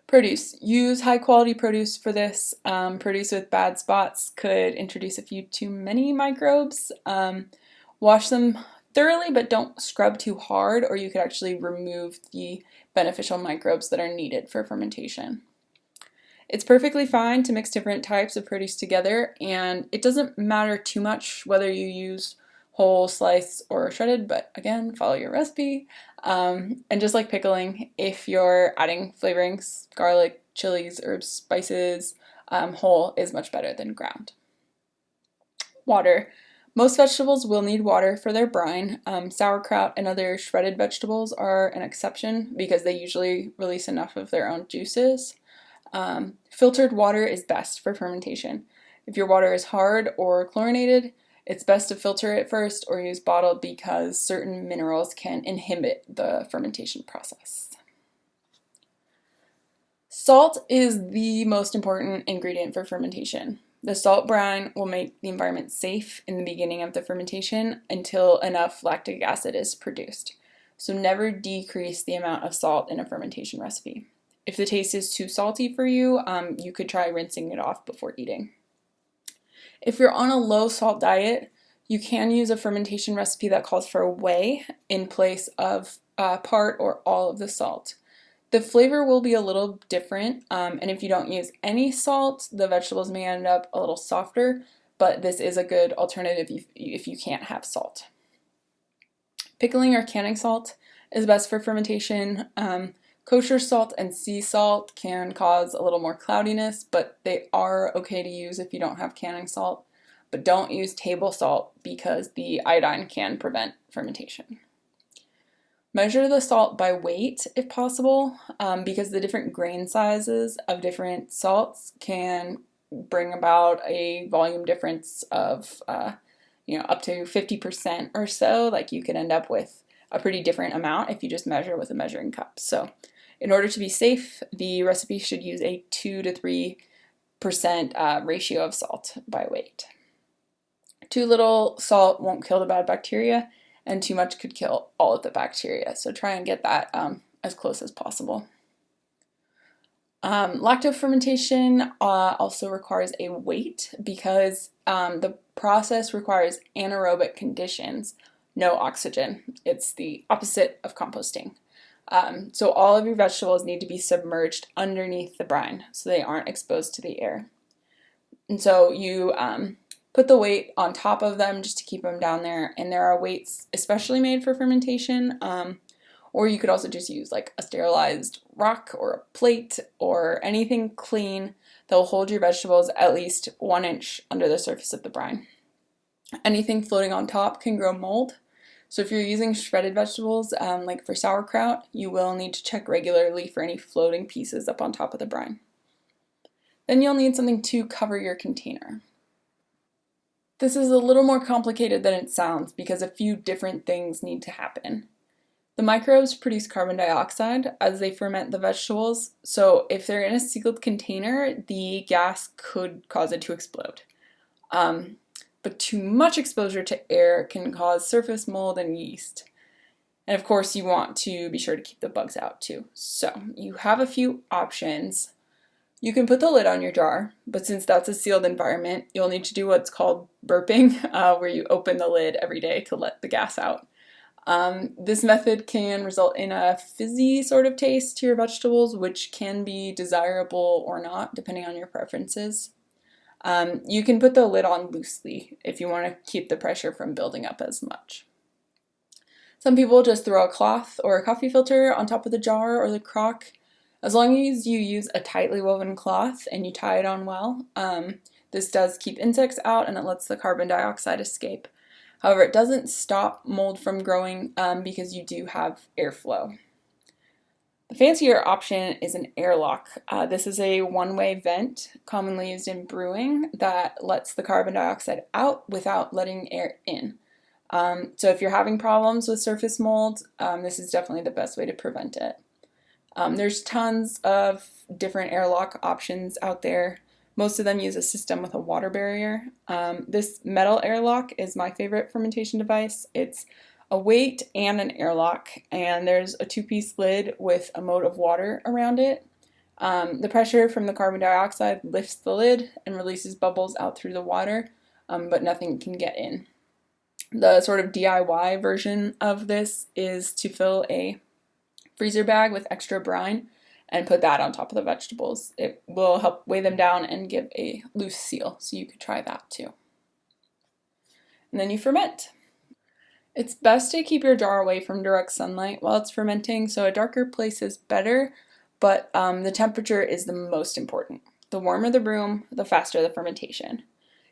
Produce. Use high quality produce for this. Produce with bad spots could introduce a few too many microbes. Wash them thoroughly, but don't scrub too hard, or you could actually remove the beneficial microbes that are needed for fermentation. It's perfectly fine to mix different types of produce together, and it doesn't matter too much whether you use whole, sliced, or shredded, but again, follow your recipe. And just like pickling, if you're adding flavorings, garlic, chilies, herbs, spices, whole is much better than ground. Water. Most vegetables will need water for their brine. Sauerkraut and other shredded vegetables are an exception because they usually release enough of their own juices. Filtered water is best for fermentation. If your water is hard or chlorinated, it's best to filter it first or use bottled because certain minerals can inhibit the fermentation process. Salt is the most important ingredient for fermentation. The salt brine will make the environment safe in the beginning of the fermentation until enough lactic acid is produced. So never decrease the amount of salt in a fermentation recipe. If the taste is too salty for you, you could try rinsing it off before eating. If you're on a low salt diet, you can use a fermentation recipe that calls for whey in place of part or all of the salt. The flavor will be a little different, and if you don't use any salt, the vegetables may end up a little softer, but this is a good alternative if you can't have salt. Pickling or canning salt is best for fermentation. Kosher salt and sea salt can cause a little more cloudiness, but they are okay to use if you don't have canning salt. But don't use table salt because the iodine can prevent fermentation. Measure the salt by weight if possible, because the different grain sizes of different salts can bring about a volume difference of up to 50% or so. Like you could end up with a pretty different amount if you just measure with a measuring cup. So in order to be safe, the recipe should use a 2 to 3% ratio of salt by weight. Too little salt won't kill the bad bacteria, and too much could kill all of the bacteria. So try and get that as close as possible. Lactofermentation also requires a weight because the process requires anaerobic conditions, no oxygen. It's the opposite of composting. So all of your vegetables need to be submerged underneath the brine so they aren't exposed to the air. And so you put the weight on top of them just to keep them down there, and there are weights especially made for fermentation, or you could also just use like a sterilized rock or a plate or anything clean that will hold your vegetables at least 1 inch under the surface of the brine. Anything floating on top can grow mold, so if you're using shredded vegetables like for sauerkraut, you will need to check regularly for any floating pieces up on top of the brine. Then you'll need something to cover your container. This is a little more complicated than it sounds because a few different things need to happen. The microbes produce carbon dioxide as they ferment the vegetables, so if they're in a sealed container, the gas could cause it to explode. But too much exposure to air can cause surface mold and yeast. And of course, you want to be sure to keep the bugs out too. So you have a few options. You can put the lid on your jar, but since that's a sealed environment, you'll need to do what's called burping, where you open the lid every day to let the gas out. This method can result in a fizzy sort of taste to your vegetables, which can be desirable or not, depending on your preferences. You can put the lid on loosely if you want to keep the pressure from building up as much. Some people just throw a cloth or a coffee filter on top of the jar or the crock. As long as you use a tightly woven cloth and you tie it on well, this does keep insects out and it lets the carbon dioxide escape. However, it doesn't stop mold from growing because you do have airflow. The fancier option is an airlock. This is a one-way vent commonly used in brewing that lets the carbon dioxide out without letting air in. So if you're having problems with surface mold, this is definitely the best way to prevent it. There's tons of different airlock options out there. Most of them use a system with a water barrier. This metal airlock is my favorite fermentation device. It's a weight and an airlock, and there's a two-piece lid with a moat of water around it. The pressure from the carbon dioxide lifts the lid and releases bubbles out through the water, but nothing can get in. The sort of DIY version of this is to fill a freezer bag with extra brine and put that on top of the vegetables. It will help weigh them down and give a loose seal, so you could try that too. And then you ferment. It's best to keep your jar away from direct sunlight while it's fermenting, so a darker place is better, but the temperature is the most important. The warmer the room, the faster the fermentation.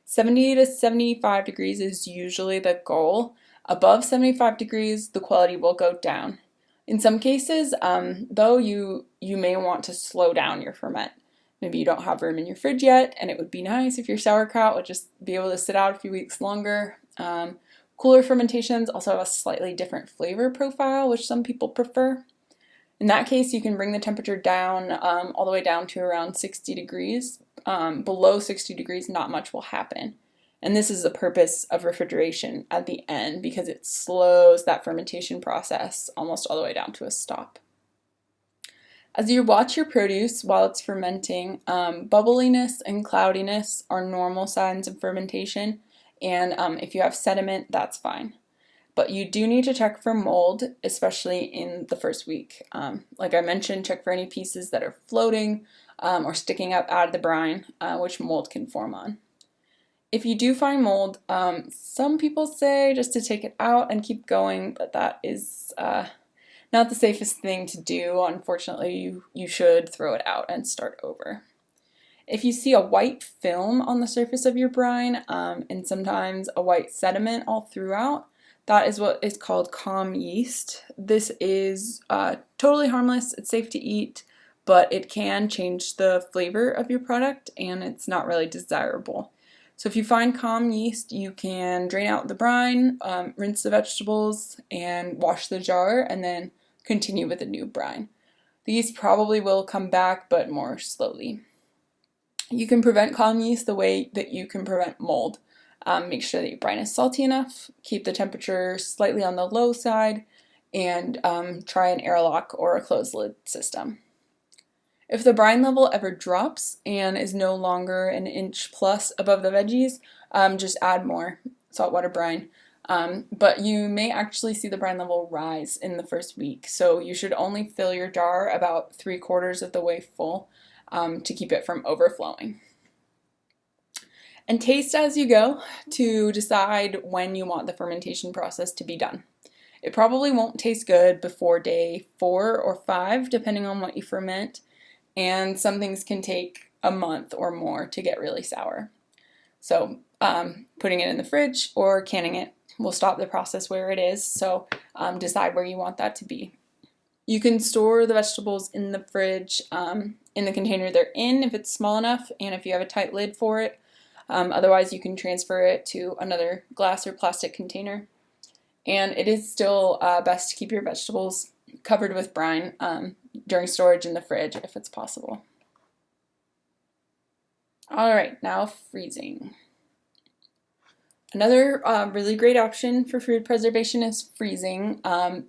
70 to 75 degrees is usually the goal. Above 75 degrees, the quality will go down. In some cases, though, you may want to slow down your ferment. Maybe you don't have room in your fridge yet, and it would be nice if your sauerkraut would just be able to sit out a few weeks longer. Cooler fermentations also have a slightly different flavor profile, which some people prefer. In that case, you can bring the temperature down all the way down to around 60 degrees. Below 60 degrees, not much will happen. And this is the purpose of refrigeration at the end, because it slows that fermentation process almost all the way down to a stop. As you watch your produce while it's fermenting, bubbliness and cloudiness are normal signs of fermentation, and if you have sediment, that's fine. But you do need to check for mold, especially in the first week. Like I mentioned, check for any pieces that are floating or sticking up out of the brine, which mold can form on. If you do find mold, some people say just to take it out and keep going, but that is not the safest thing to do. Unfortunately, you should throw it out and start over. If you see a white film on the surface of your brine and sometimes a white sediment all throughout, that is what is called calm yeast. This is totally harmless, it's safe to eat, but it can change the flavor of your product and it's not really desirable. So if you find calm yeast, you can drain out the brine, rinse the vegetables, and wash the jar, and then continue with a new brine. The yeast probably will come back, but more slowly. You can prevent calm yeast the way that you can prevent mold. Make sure that your brine is salty enough, keep the temperature slightly on the low side, and try an airlock or a closed lid system. If the brine level ever drops and is no longer an inch plus above the veggies, just add more saltwater brine. But you may actually see the brine level rise in the first week, so you should only fill your jar about 3/4 of the way full to keep it from overflowing. And taste as you go to decide when you want the fermentation process to be done. It probably won't taste good before day 4 or 5, depending on what you ferment, and some things can take a month or more to get really sour. So putting it in the fridge or canning it will stop the process where it is, so decide where you want that to be. You can store the vegetables in the fridge in the container they're in if it's small enough and if you have a tight lid for it. Otherwise, you can transfer it to another glass or plastic container. And it is still best to keep your vegetables covered with brine during storage in the fridge if it's possible. Alright, now freezing. Another really great option for food preservation is freezing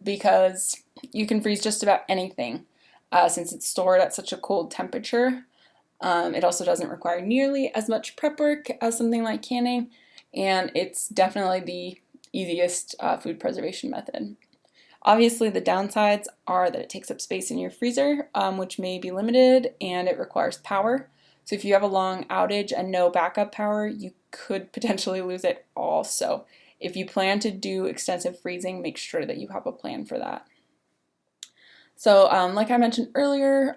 because you can freeze just about anything since it's stored at such a cold temperature. It also doesn't require nearly as much prep work as something like canning, and it's definitely the easiest food preservation method. Obviously, the downsides are that it takes up space in your freezer, which may be limited, and it requires power. So if you have a long outage and no backup power, you could potentially lose it all. So if you plan to do extensive freezing, make sure that you have a plan for that. So like I mentioned earlier,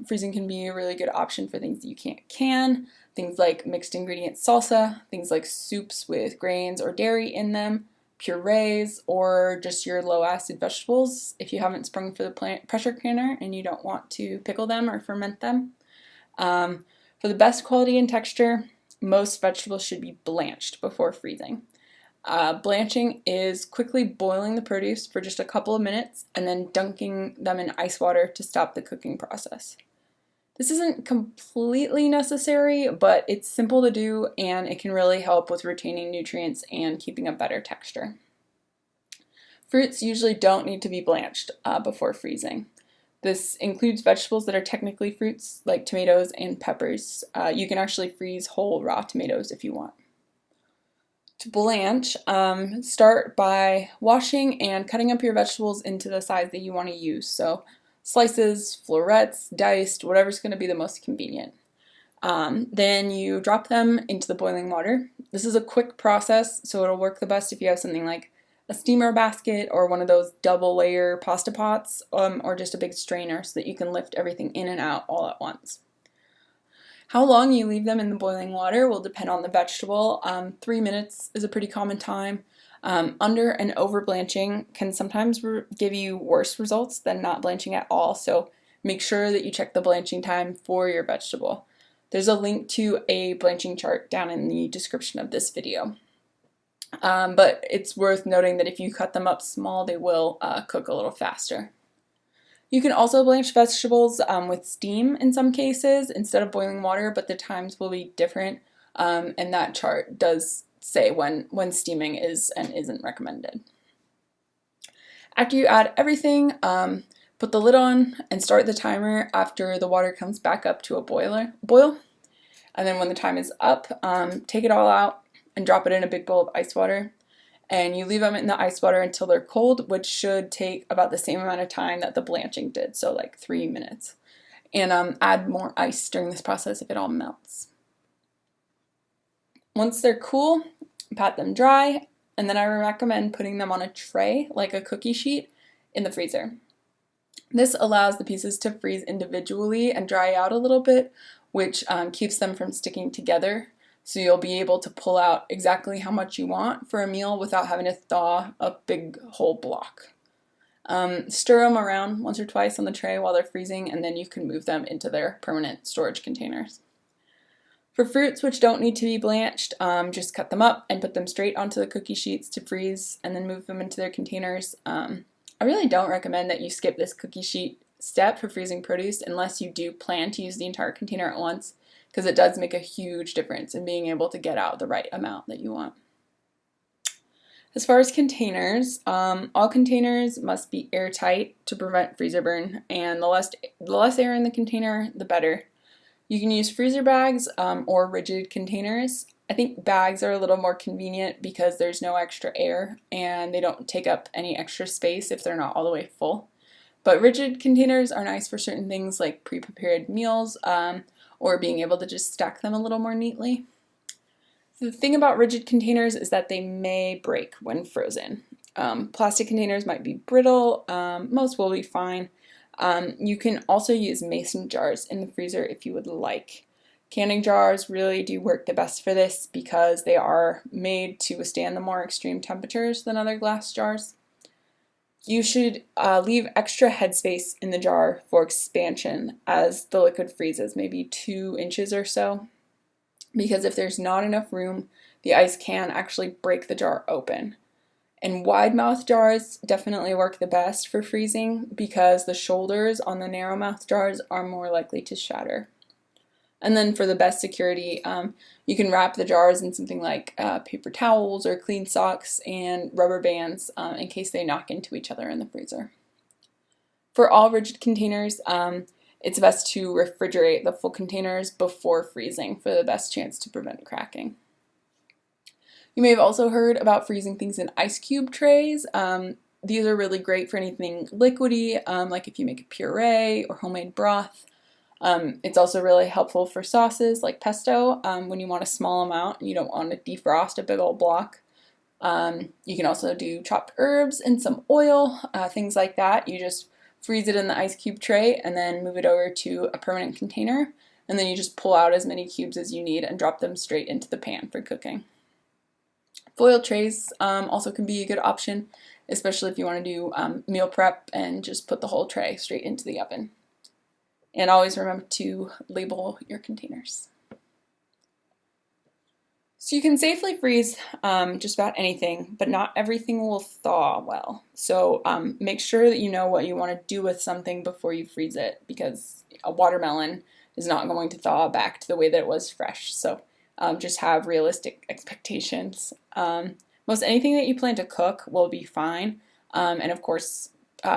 freezing can be a really good option for things that you can't can, things like mixed ingredient salsa, things like soups with grains or dairy in them, purees, or just your low acid vegetables if you haven't sprung for the pressure canner and you don't want to pickle them or ferment them. For the best quality and texture, most vegetables should be blanched before freezing. Blanching is quickly boiling the produce for just a couple of minutes and then dunking them in ice water to stop the cooking process. This isn't completely necessary, but it's simple to do and it can really help with retaining nutrients and keeping a better texture. Fruits usually don't need to be blanched before freezing. This includes vegetables that are technically fruits, like tomatoes and peppers. You can actually freeze whole raw tomatoes if you want. To blanch, start by washing and cutting up your vegetables into the size that you want to use. So slices, florets, diced, whatever's going to be the most convenient. Then you drop them into the boiling water. This is a quick process, so it'll work the best if you have something like a steamer basket or one of those double layer pasta pots, or just a big strainer so that you can lift everything in and out all at once. How long you leave them in the boiling water will depend on the vegetable. 3 minutes is a pretty common time. Under and over blanching can sometimes give you worse results than not blanching at all, so make sure that you check the blanching time for your vegetable. There's a link to a blanching chart down in the description of this video. But it's worth noting that if you cut them up small, they will cook a little faster. You can also blanch vegetables with steam in some cases instead of boiling water, but the times will be different, and that chart does say when steaming is and isn't recommended. After you add everything, put the lid on and start the timer after the water comes back up to a boil. And then when the time is up, take it all out and drop it in a big bowl of ice water. And you leave them in the ice water until they're cold, which should take about the same amount of time that the blanching did, so like 3 minutes. And add more ice during this process if it all melts. Once they're cool, pat them dry, and then I recommend putting them on a tray, like a cookie sheet, in the freezer. This allows the pieces to freeze individually and dry out a little bit, which keeps them from sticking together. So you'll be able to pull out exactly how much you want for a meal without having to thaw a big whole block. Stir them around once or twice on the tray while they're freezing, and then you can move them into their permanent storage containers. For fruits which don't need to be blanched, just cut them up and put them straight onto the cookie sheets to freeze and then move them into their containers. I really don't recommend that you skip this cookie sheet step for freezing produce unless you do plan to use the entire container at once, because it does make a huge difference in being able to get out the right amount that you want. As far as containers, all containers must be airtight to prevent freezer burn, and the less air in the container, the better. You can use freezer bags or rigid containers. I think bags are a little more convenient because there's no extra air and they don't take up any extra space if they're not all the way full. But rigid containers are nice for certain things like pre-prepared meals, or being able to just stack them a little more neatly. The thing about rigid containers is that they may break when frozen. Plastic containers might be brittle, most will be fine. You can also use mason jars in the freezer if you would like. Canning jars really do work the best for this because they are made to withstand the more extreme temperatures than other glass jars. You should leave extra headspace in the jar for expansion as the liquid freezes, maybe 2 inches or so, because if there's not enough room, the ice can actually break the jar open. And wide mouth jars definitely work the best for freezing because the shoulders on the narrow mouth jars are more likely to shatter. And then for the best security, you can wrap the jars in something like paper towels or clean socks and rubber bands in case they knock into each other in the freezer. For all rigid containers, it's best to refrigerate the full containers before freezing for the best chance to prevent cracking. You may have also heard about freezing things in ice cube trays. These are really great for anything liquidy, like if you make a puree or homemade broth. It's also really helpful for sauces like pesto when you want a small amount and you don't want to defrost a big old block. You can also do chopped herbs and some oil, things like that. You just freeze it in the ice cube tray and then move it over to a permanent container, and then you just pull out as many cubes as you need and drop them straight into the pan for cooking. Foil trays also can be a good option, especially if you want to do meal prep and just put the whole tray straight into the oven. And always remember to label your containers. So you can safely freeze just about anything, but not everything will thaw well. So make sure that you know what you want to do with something before you freeze it, because a watermelon is not going to thaw back to the way that it was fresh. So just have realistic expectations. Most anything that you plan to cook will be fine. And of course,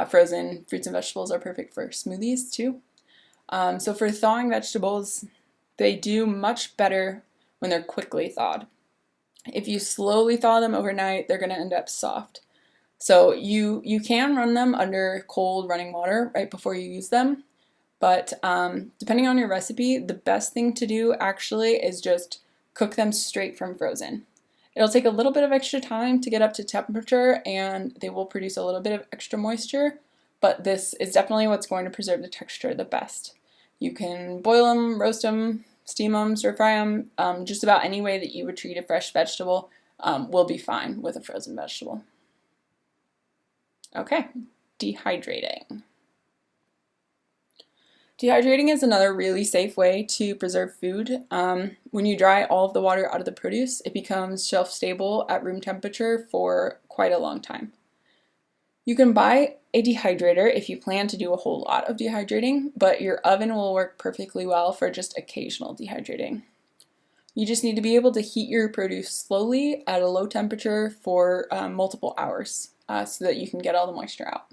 frozen fruits and vegetables are perfect for smoothies too. So for thawing vegetables, they do much better when they're quickly thawed. If you slowly thaw them overnight, they're going to end up soft. So you can run them under cold running water right before you use them, but depending on your recipe, the best thing to do actually is just cook them straight from frozen. It'll take a little bit of extra time to get up to temperature, and they will produce a little bit of extra moisture, but this is definitely what's going to preserve the texture the best. You can boil them, roast them, steam them, stir fry them, just about any way that you would treat a fresh vegetable will be fine with a frozen vegetable. Okay, dehydrating. Dehydrating is another really safe way to preserve food. When you dry all of the water out of the produce, it becomes shelf stable at room temperature for quite a long time. You can buy a dehydrator if you plan to do a whole lot of dehydrating, but your oven will work perfectly well for just occasional dehydrating. You just need to be able to heat your produce slowly at a low temperature for multiple hours so that you can get all the moisture out.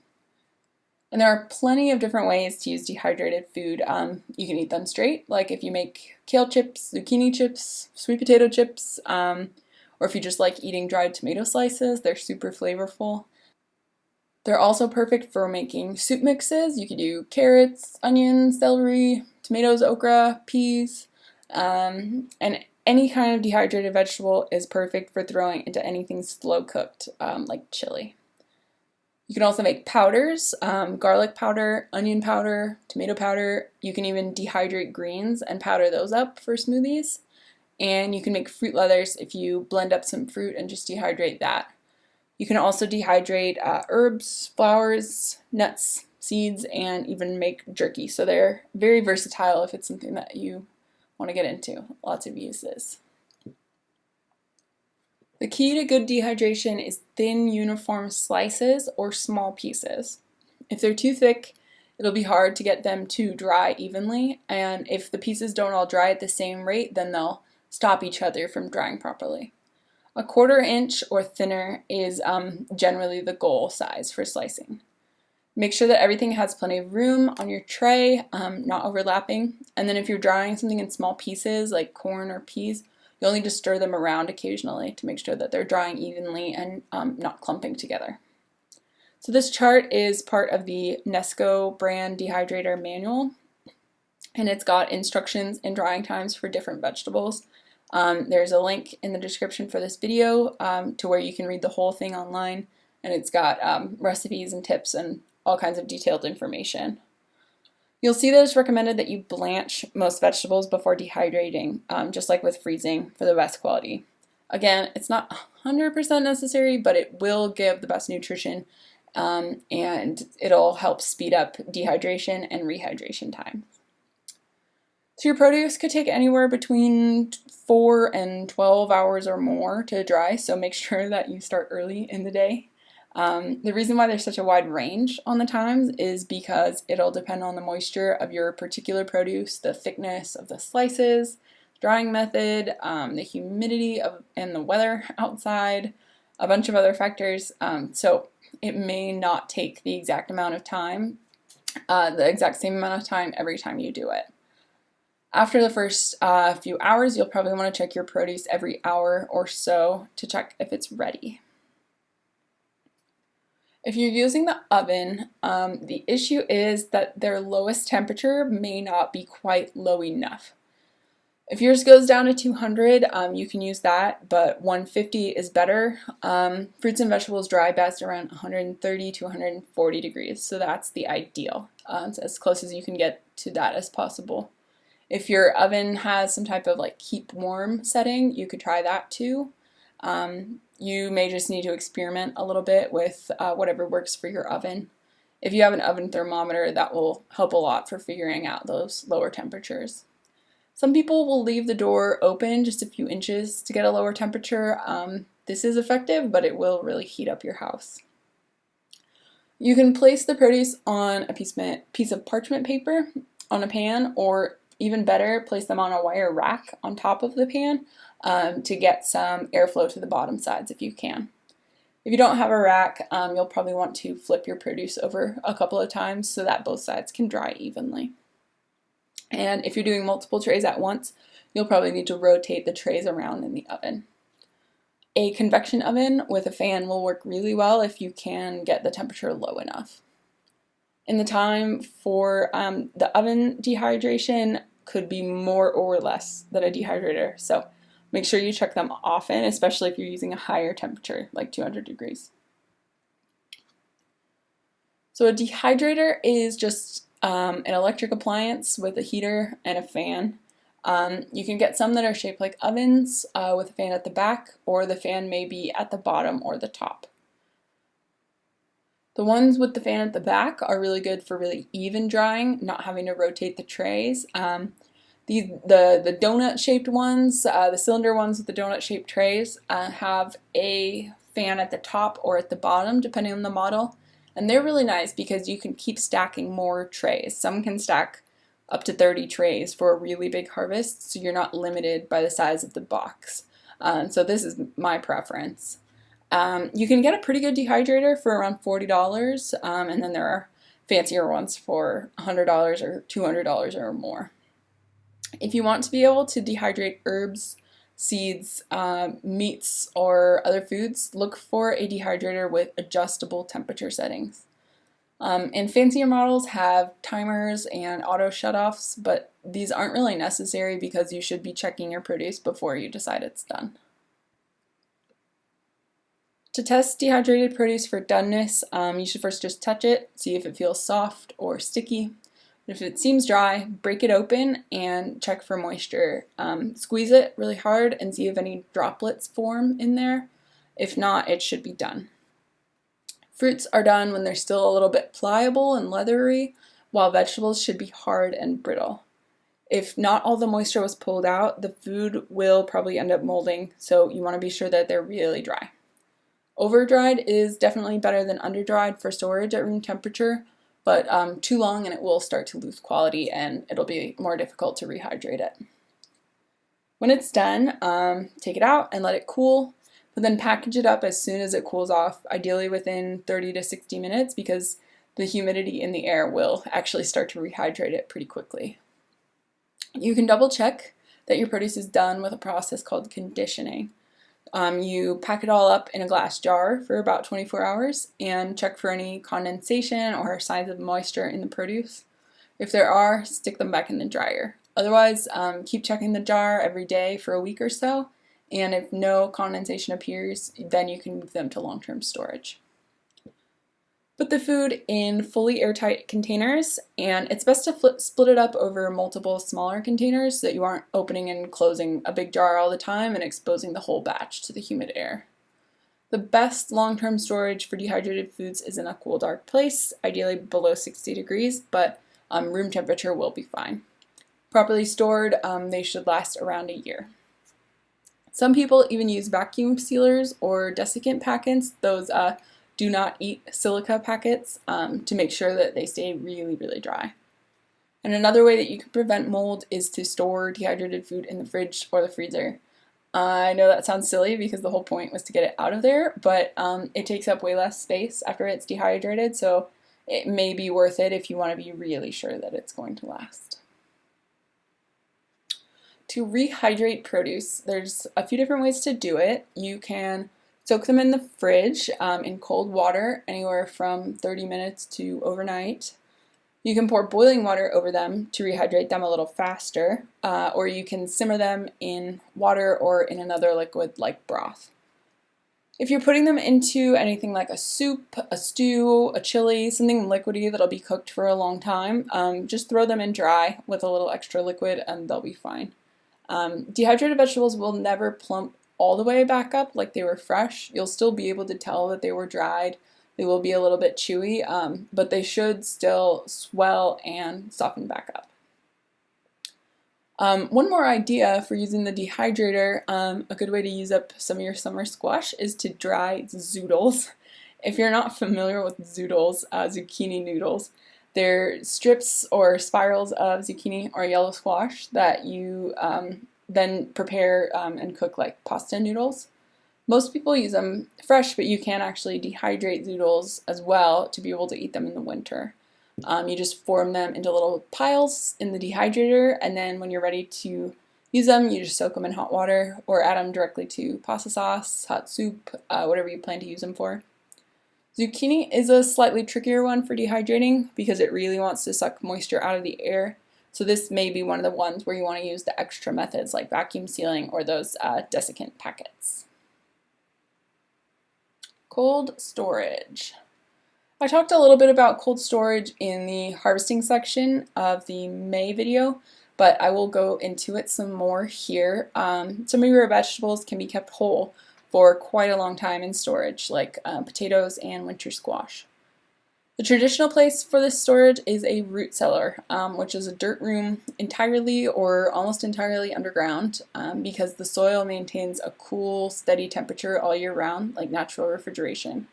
And there are plenty of different ways to use dehydrated food. You can eat them straight, like if you make kale chips, zucchini chips, sweet potato chips, or if you just like eating dried tomato slices, they're super flavorful. They're also perfect for making soup mixes. You could do carrots, onions, celery, tomatoes, okra, peas, and any kind of dehydrated vegetable is perfect for throwing into anything slow cooked, like chili. You can also make powders, garlic powder, onion powder, tomato powder. You can even dehydrate greens and powder those up for smoothies. And you can make fruit leathers if you blend up some fruit and just dehydrate that. You can also dehydrate herbs, flowers, nuts, seeds, and even make jerky. So they're very versatile if it's something that you want to get into. Lots of uses. The key to good dehydration is thin, uniform slices or small pieces. If they're too thick, it'll be hard to get them to dry evenly, and if the pieces don't all dry at the same rate, then they'll stop each other from drying properly. A 1/4 inch or thinner is generally the goal size for slicing. Make sure that everything has plenty of room on your tray, not overlapping, and then if you're drying something in small pieces like corn or peas, you'll need to stir them around occasionally to make sure that they're drying evenly and not clumping together. So this chart is part of the Nesco brand dehydrator manual, and it's got instructions and drying times for different vegetables. There's a link in the description for this video to where you can read the whole thing online, and it's got recipes and tips and all kinds of detailed information. You'll see that it's recommended that you blanch most vegetables before dehydrating, just like with freezing, for the best quality. Again, it's not 100% necessary, but it will give the best nutrition, and it'll help speed up dehydration and rehydration time. So your produce could take anywhere between 4 and 12 hours or more to dry, so make sure that you start early in the day. The reason why there's such a wide range on the times is because it'll depend on the moisture of your particular produce, the thickness of the slices, drying method, the humidity and the weather outside, a bunch of other factors. So it may not take the exact amount of time the exact same amount of time every time you do it. After the first few hours, you'll probably want to check your produce every hour or so to check if it's ready. If you're using the oven, the issue is that their lowest temperature may not be quite low enough. If yours goes down to 200, you can use that, but 150 is better. Fruits and vegetables dry best around 130 to 140 degrees, so that's the ideal. It's as close as you can get to that as possible. If your oven has some type of like keep warm setting, you could try that too. You may just need to experiment a little bit with whatever works for your oven. If you have an oven thermometer, that will help a lot for figuring out those lower temperatures. Some people will leave the door open just a few inches to get a lower temperature. This is effective, but it will really heat up your house. You can place the produce on a piece of parchment paper on a pan, or even better, place them on a wire rack on top of the pan to get some airflow to the bottom sides if you can. If you don't have a rack, you'll probably want to flip your produce over a couple of times so that both sides can dry evenly. And if you're doing multiple trays at once, you'll probably need to rotate the trays around in the oven. A convection oven with a fan will work really well if you can get the temperature low enough. In the time for the oven dehydration could be more or less than a dehydrator, so make sure you check them often, especially if you're using a higher temperature, like 200 degrees. So a dehydrator is just an electric appliance with a heater and a fan. You can get some that are shaped like ovens with a fan at the back, or the fan may be at the bottom or the top. The ones with the fan at the back are really good for really even drying, not having to rotate the trays. The donut-shaped ones, the cylinder ones with the donut-shaped trays, have a fan at the top or at the bottom, depending on the model. And they're really nice because you can keep stacking more trays. Some can stack up to 30 trays for a really big harvest, so you're not limited by the size of the box. So this is my preference. You can get a pretty good dehydrator for around $40, and then there are fancier ones for $100 or $200 or more. If you want to be able to dehydrate herbs, seeds, meats, or other foods, look for a dehydrator with adjustable temperature settings. And fancier models have timers and auto shutoffs, but these aren't really necessary because you should be checking your produce before you decide it's done. To test dehydrated produce for doneness, you should first just touch it, see if it feels soft or sticky. If it seems dry, break it open and check for moisture. Squeeze it really hard and see if any droplets form in there. If not, it should be done. Fruits are done when they're still a little bit pliable and leathery, while vegetables should be hard and brittle. If not all the moisture was pulled out, the food will probably end up molding, so you want to be sure that they're really dry. Over-dried is definitely better than under-dried for storage at room temperature, but too long and it will start to lose quality and it'll be more difficult to rehydrate it. When it's done, take it out and let it cool, but then package it up as soon as it cools off, ideally within 30 to 60 minutes because the humidity in the air will actually start to rehydrate it pretty quickly. You can double check that your produce is done with a process called conditioning. You pack it all up in a glass jar for about 24 hours and check for any condensation or signs of moisture in the produce. If there are, stick them back in the dryer. Otherwise, keep checking the jar every day for a week or so, and if no condensation appears, then you can move them to long-term storage. Put the food in fully airtight containers, and it's best to split it up over multiple smaller containers so that you aren't opening and closing a big jar all the time and exposing the whole batch to the humid air. The best long-term storage for dehydrated foods is in a cool, dark place, ideally below 60 degrees, but room temperature will be fine. Properly stored, they should last around a year. Some people even use vacuum sealers or desiccant packets, those do not eat silica packets, to make sure that they stay really, really dry. And another way that you can prevent mold is to store dehydrated food in the fridge or the freezer. I know that sounds silly because the whole point was to get it out of there, but it takes up way less space after it's dehydrated, so it may be worth it if you want to be really sure that it's going to last. To rehydrate produce, there's a few different ways to do it. You can soak them in the fridge in cold water, anywhere from 30 minutes to overnight. You can pour boiling water over them to rehydrate them a little faster, or you can simmer them in water or in another liquid like broth. If you're putting them into anything like a soup, a stew, a chili, something liquidy that'll be cooked for a long time, just throw them in dry with a little extra liquid and they'll be fine. Dehydrated vegetables will never plump all the way back up like they were fresh. You'll still be able to tell that they were dried. They will be a little bit chewy, but they should still swell and soften back up. One more idea for using the dehydrator, a good way to use up some of your summer squash is to dry zoodles. If you're not familiar with zoodles, zucchini noodles, they're strips or spirals of zucchini or yellow squash that you then prepare and cook like pasta noodles. Most people use them fresh, but you can actually dehydrate zoodles as well to be able to eat them in the winter. You just form them into little piles in the dehydrator, and then when you're ready to use them, you just soak them in hot water or add them directly to pasta sauce, hot soup, whatever you plan to use them for. Zucchini is a slightly trickier one for dehydrating because it really wants to suck moisture out of the air. So this may be one of the ones where you want to use the extra methods like vacuum sealing or those desiccant packets. Cold storage. I talked a little bit about cold storage in the harvesting section of the May video, but I will go into it some more here. Some of your vegetables can be kept whole for quite a long time in storage, like potatoes and winter squash. The traditional place for this storage is a root cellar, which is a dirt room entirely or almost entirely underground because the soil maintains a cool, steady temperature all year round, like natural refrigeration.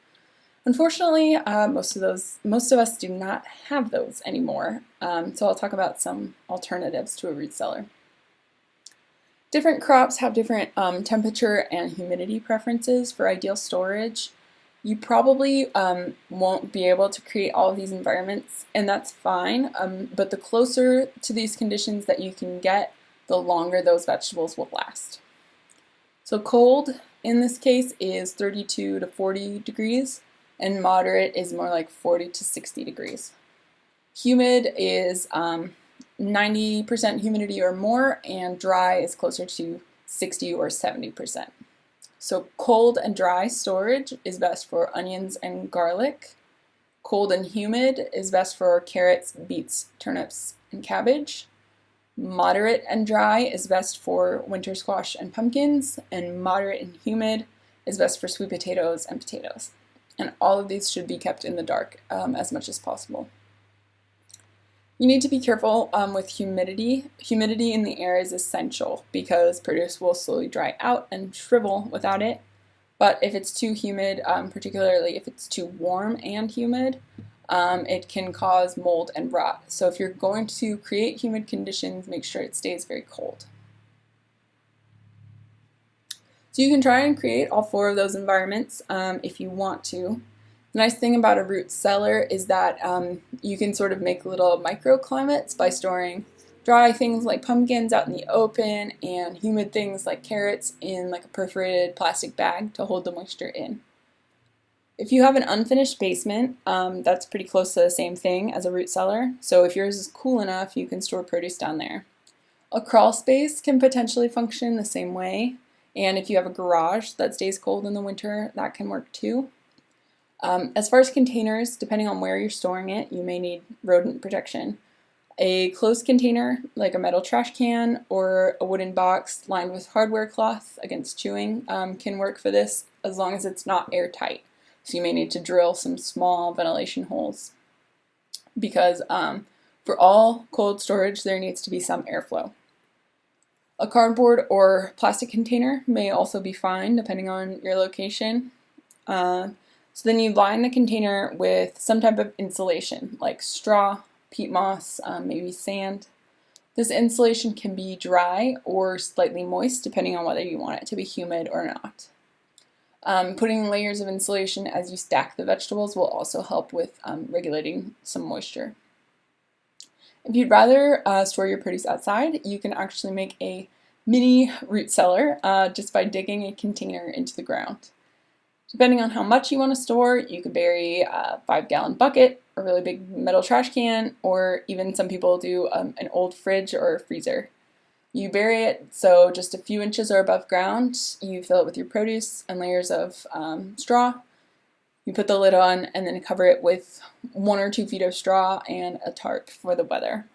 Unfortunately, most of us do not have those anymore, so I'll talk about some alternatives to a root cellar. Different crops have different temperature and humidity preferences for ideal storage. You probably won't be able to create all of these environments, and that's fine, but the closer to these conditions that you can get, the longer those vegetables will last. So cold, in this case, is 32 to 40 degrees, and moderate is more like 40 to 60 degrees. Humid is 90% humidity or more, and dry is closer to 60 or 70%. So cold and dry storage is best for onions and garlic. Cold and humid is best for carrots, beets, turnips, and cabbage. Moderate and dry is best for winter squash and pumpkins, and moderate and humid is best for sweet potatoes and potatoes. And all of these should be kept in the dark as much as possible. You need to be careful with humidity. Humidity in the air is essential because produce will slowly dry out and shrivel without it. But if it's too humid, particularly if it's too warm and humid, it can cause mold and rot. So if you're going to create humid conditions, make sure it stays very cold. So you can try and create all four of those environments if you want to. The nice thing about a root cellar is that you can sort of make little microclimates by storing dry things like pumpkins out in the open and humid things like carrots in like a perforated plastic bag to hold the moisture in. If you have an unfinished basement, that's pretty close to the same thing as a root cellar. So if yours is cool enough, you can store produce down there. A crawl space can potentially function the same way. And if you have a garage that stays cold in the winter, that can work too. As far as containers, depending on where you're storing it, you may need rodent protection. A closed container, like a metal trash can or a wooden box lined with hardware cloth against chewing, can work for this as long as it's not airtight. So you may need to drill some small ventilation holes because for all cold storage, there needs to be some airflow. A cardboard or plastic container may also be fine depending on your location. So then you line the container with some type of insulation like straw, peat moss, maybe sand. This insulation can be dry or slightly moist depending on whether you want it to be humid or not. Putting layers of insulation as you stack the vegetables will also help with regulating some moisture. If you'd rather store your produce outside, you can actually make a mini root cellar just by digging a container into the ground. Depending on how much you want to store, you could bury a 5-gallon bucket, a really big metal trash can, or even some people do an old fridge or freezer. You bury it so just a few inches or above ground. You fill it with your produce and layers of straw. You put the lid on and then cover it with 1 or 2 feet of straw and a tarp for the weather.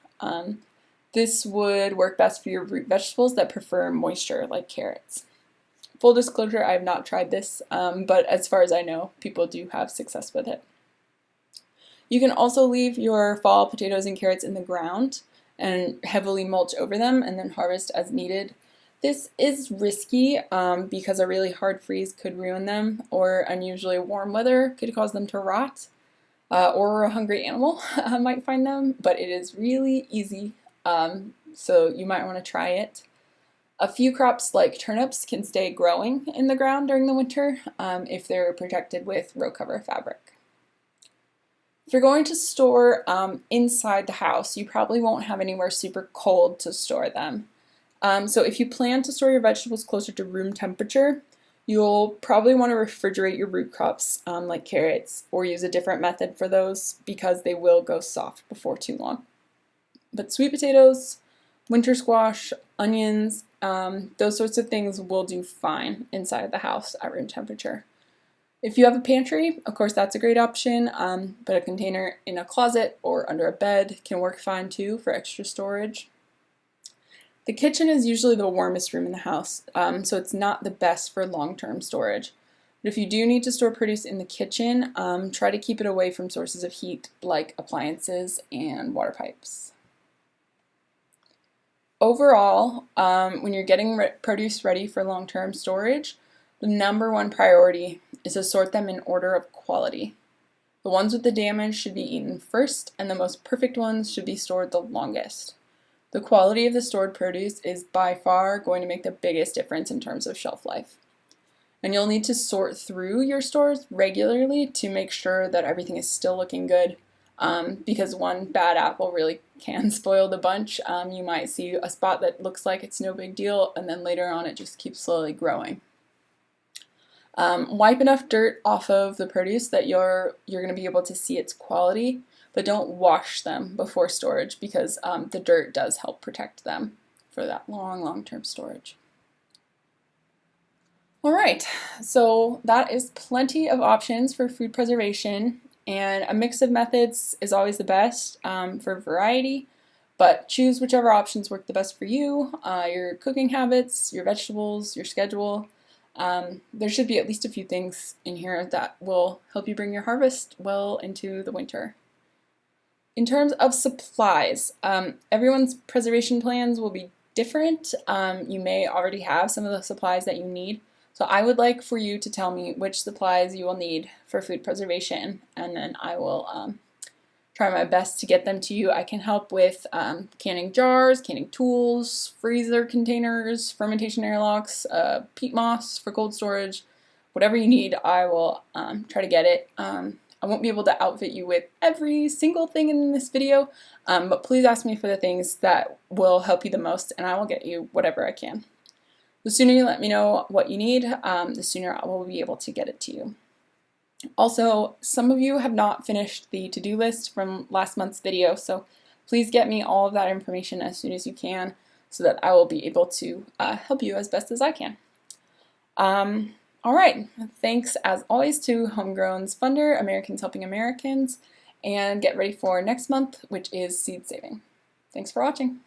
This would work best for your root vegetables that prefer moisture, like carrots. Full disclosure, I have not tried this, but as far as I know, people do have success with it. You can also leave your fall potatoes and carrots in the ground and heavily mulch over them and then harvest as needed. This is risky because a really hard freeze could ruin them, or unusually warm weather could cause them to rot, or a hungry animal might find them, but it is really easy, so you might want to try it. A few crops like turnips can stay growing in the ground during the winter if they're protected with row cover fabric. If you're going to store inside the house, you probably won't have anywhere super cold to store them. So if you plan to store your vegetables closer to room temperature, you'll probably want to refrigerate your root crops like carrots, or use a different method for those because they will go soft before too long. But sweet potatoes, winter squash, onions, those sorts of things will do fine inside the house at room temperature. If you have a pantry, of course that's a great option, but a container in a closet or under a bed can work fine too for extra storage. The kitchen is usually the warmest room in the house, so it's not the best for long-term storage. But if you do need to store produce in the kitchen, try to keep it away from sources of heat like appliances and water pipes. Overall, when you're getting produce ready for long-term storage, the #1 priority is to sort them in order of quality. The ones with the damage should be eaten first, and the most perfect ones should be stored the longest. The quality of the stored produce is by far going to make the biggest difference in terms of shelf life. And you'll need to sort through your stores regularly to make sure that everything is still looking good, because one bad apple really can spoil the bunch. You might see a spot that looks like it's no big deal, and then later on it just keeps slowly growing. Wipe enough dirt off of the produce that you're going to be able to see its quality, but don't wash them before storage because the dirt does help protect them for that long-term storage. Alright, so that is plenty of options for food preservation, and a mix of methods is always the best for variety, but choose whichever options work the best for you, your cooking habits, your vegetables, your schedule. There should be at least a few things in here that will help you bring your harvest well into the winter. In terms of supplies, everyone's preservation plans will be different. You may already have some of the supplies that you need. So I would like for you to tell me which supplies you will need for food preservation, and then I will try my best to get them to you. I can help with canning jars, canning tools, freezer containers, fermentation airlocks, peat moss for cold storage. Whatever you need, I will try to get it. I won't be able to outfit you with every single thing in this video, but please ask me for the things that will help you the most, and I will get you whatever I can. The sooner you let me know what you need, the sooner I will be able to get it to you. Also, some of you have not finished the to-do list from last month's video, so please get me all of that information as soon as you can so that I will be able to help you as best as I can. Alright, thanks as always to Homegrown's funder, Americans Helping Americans, and get ready for next month, which is seed saving. Thanks for watching.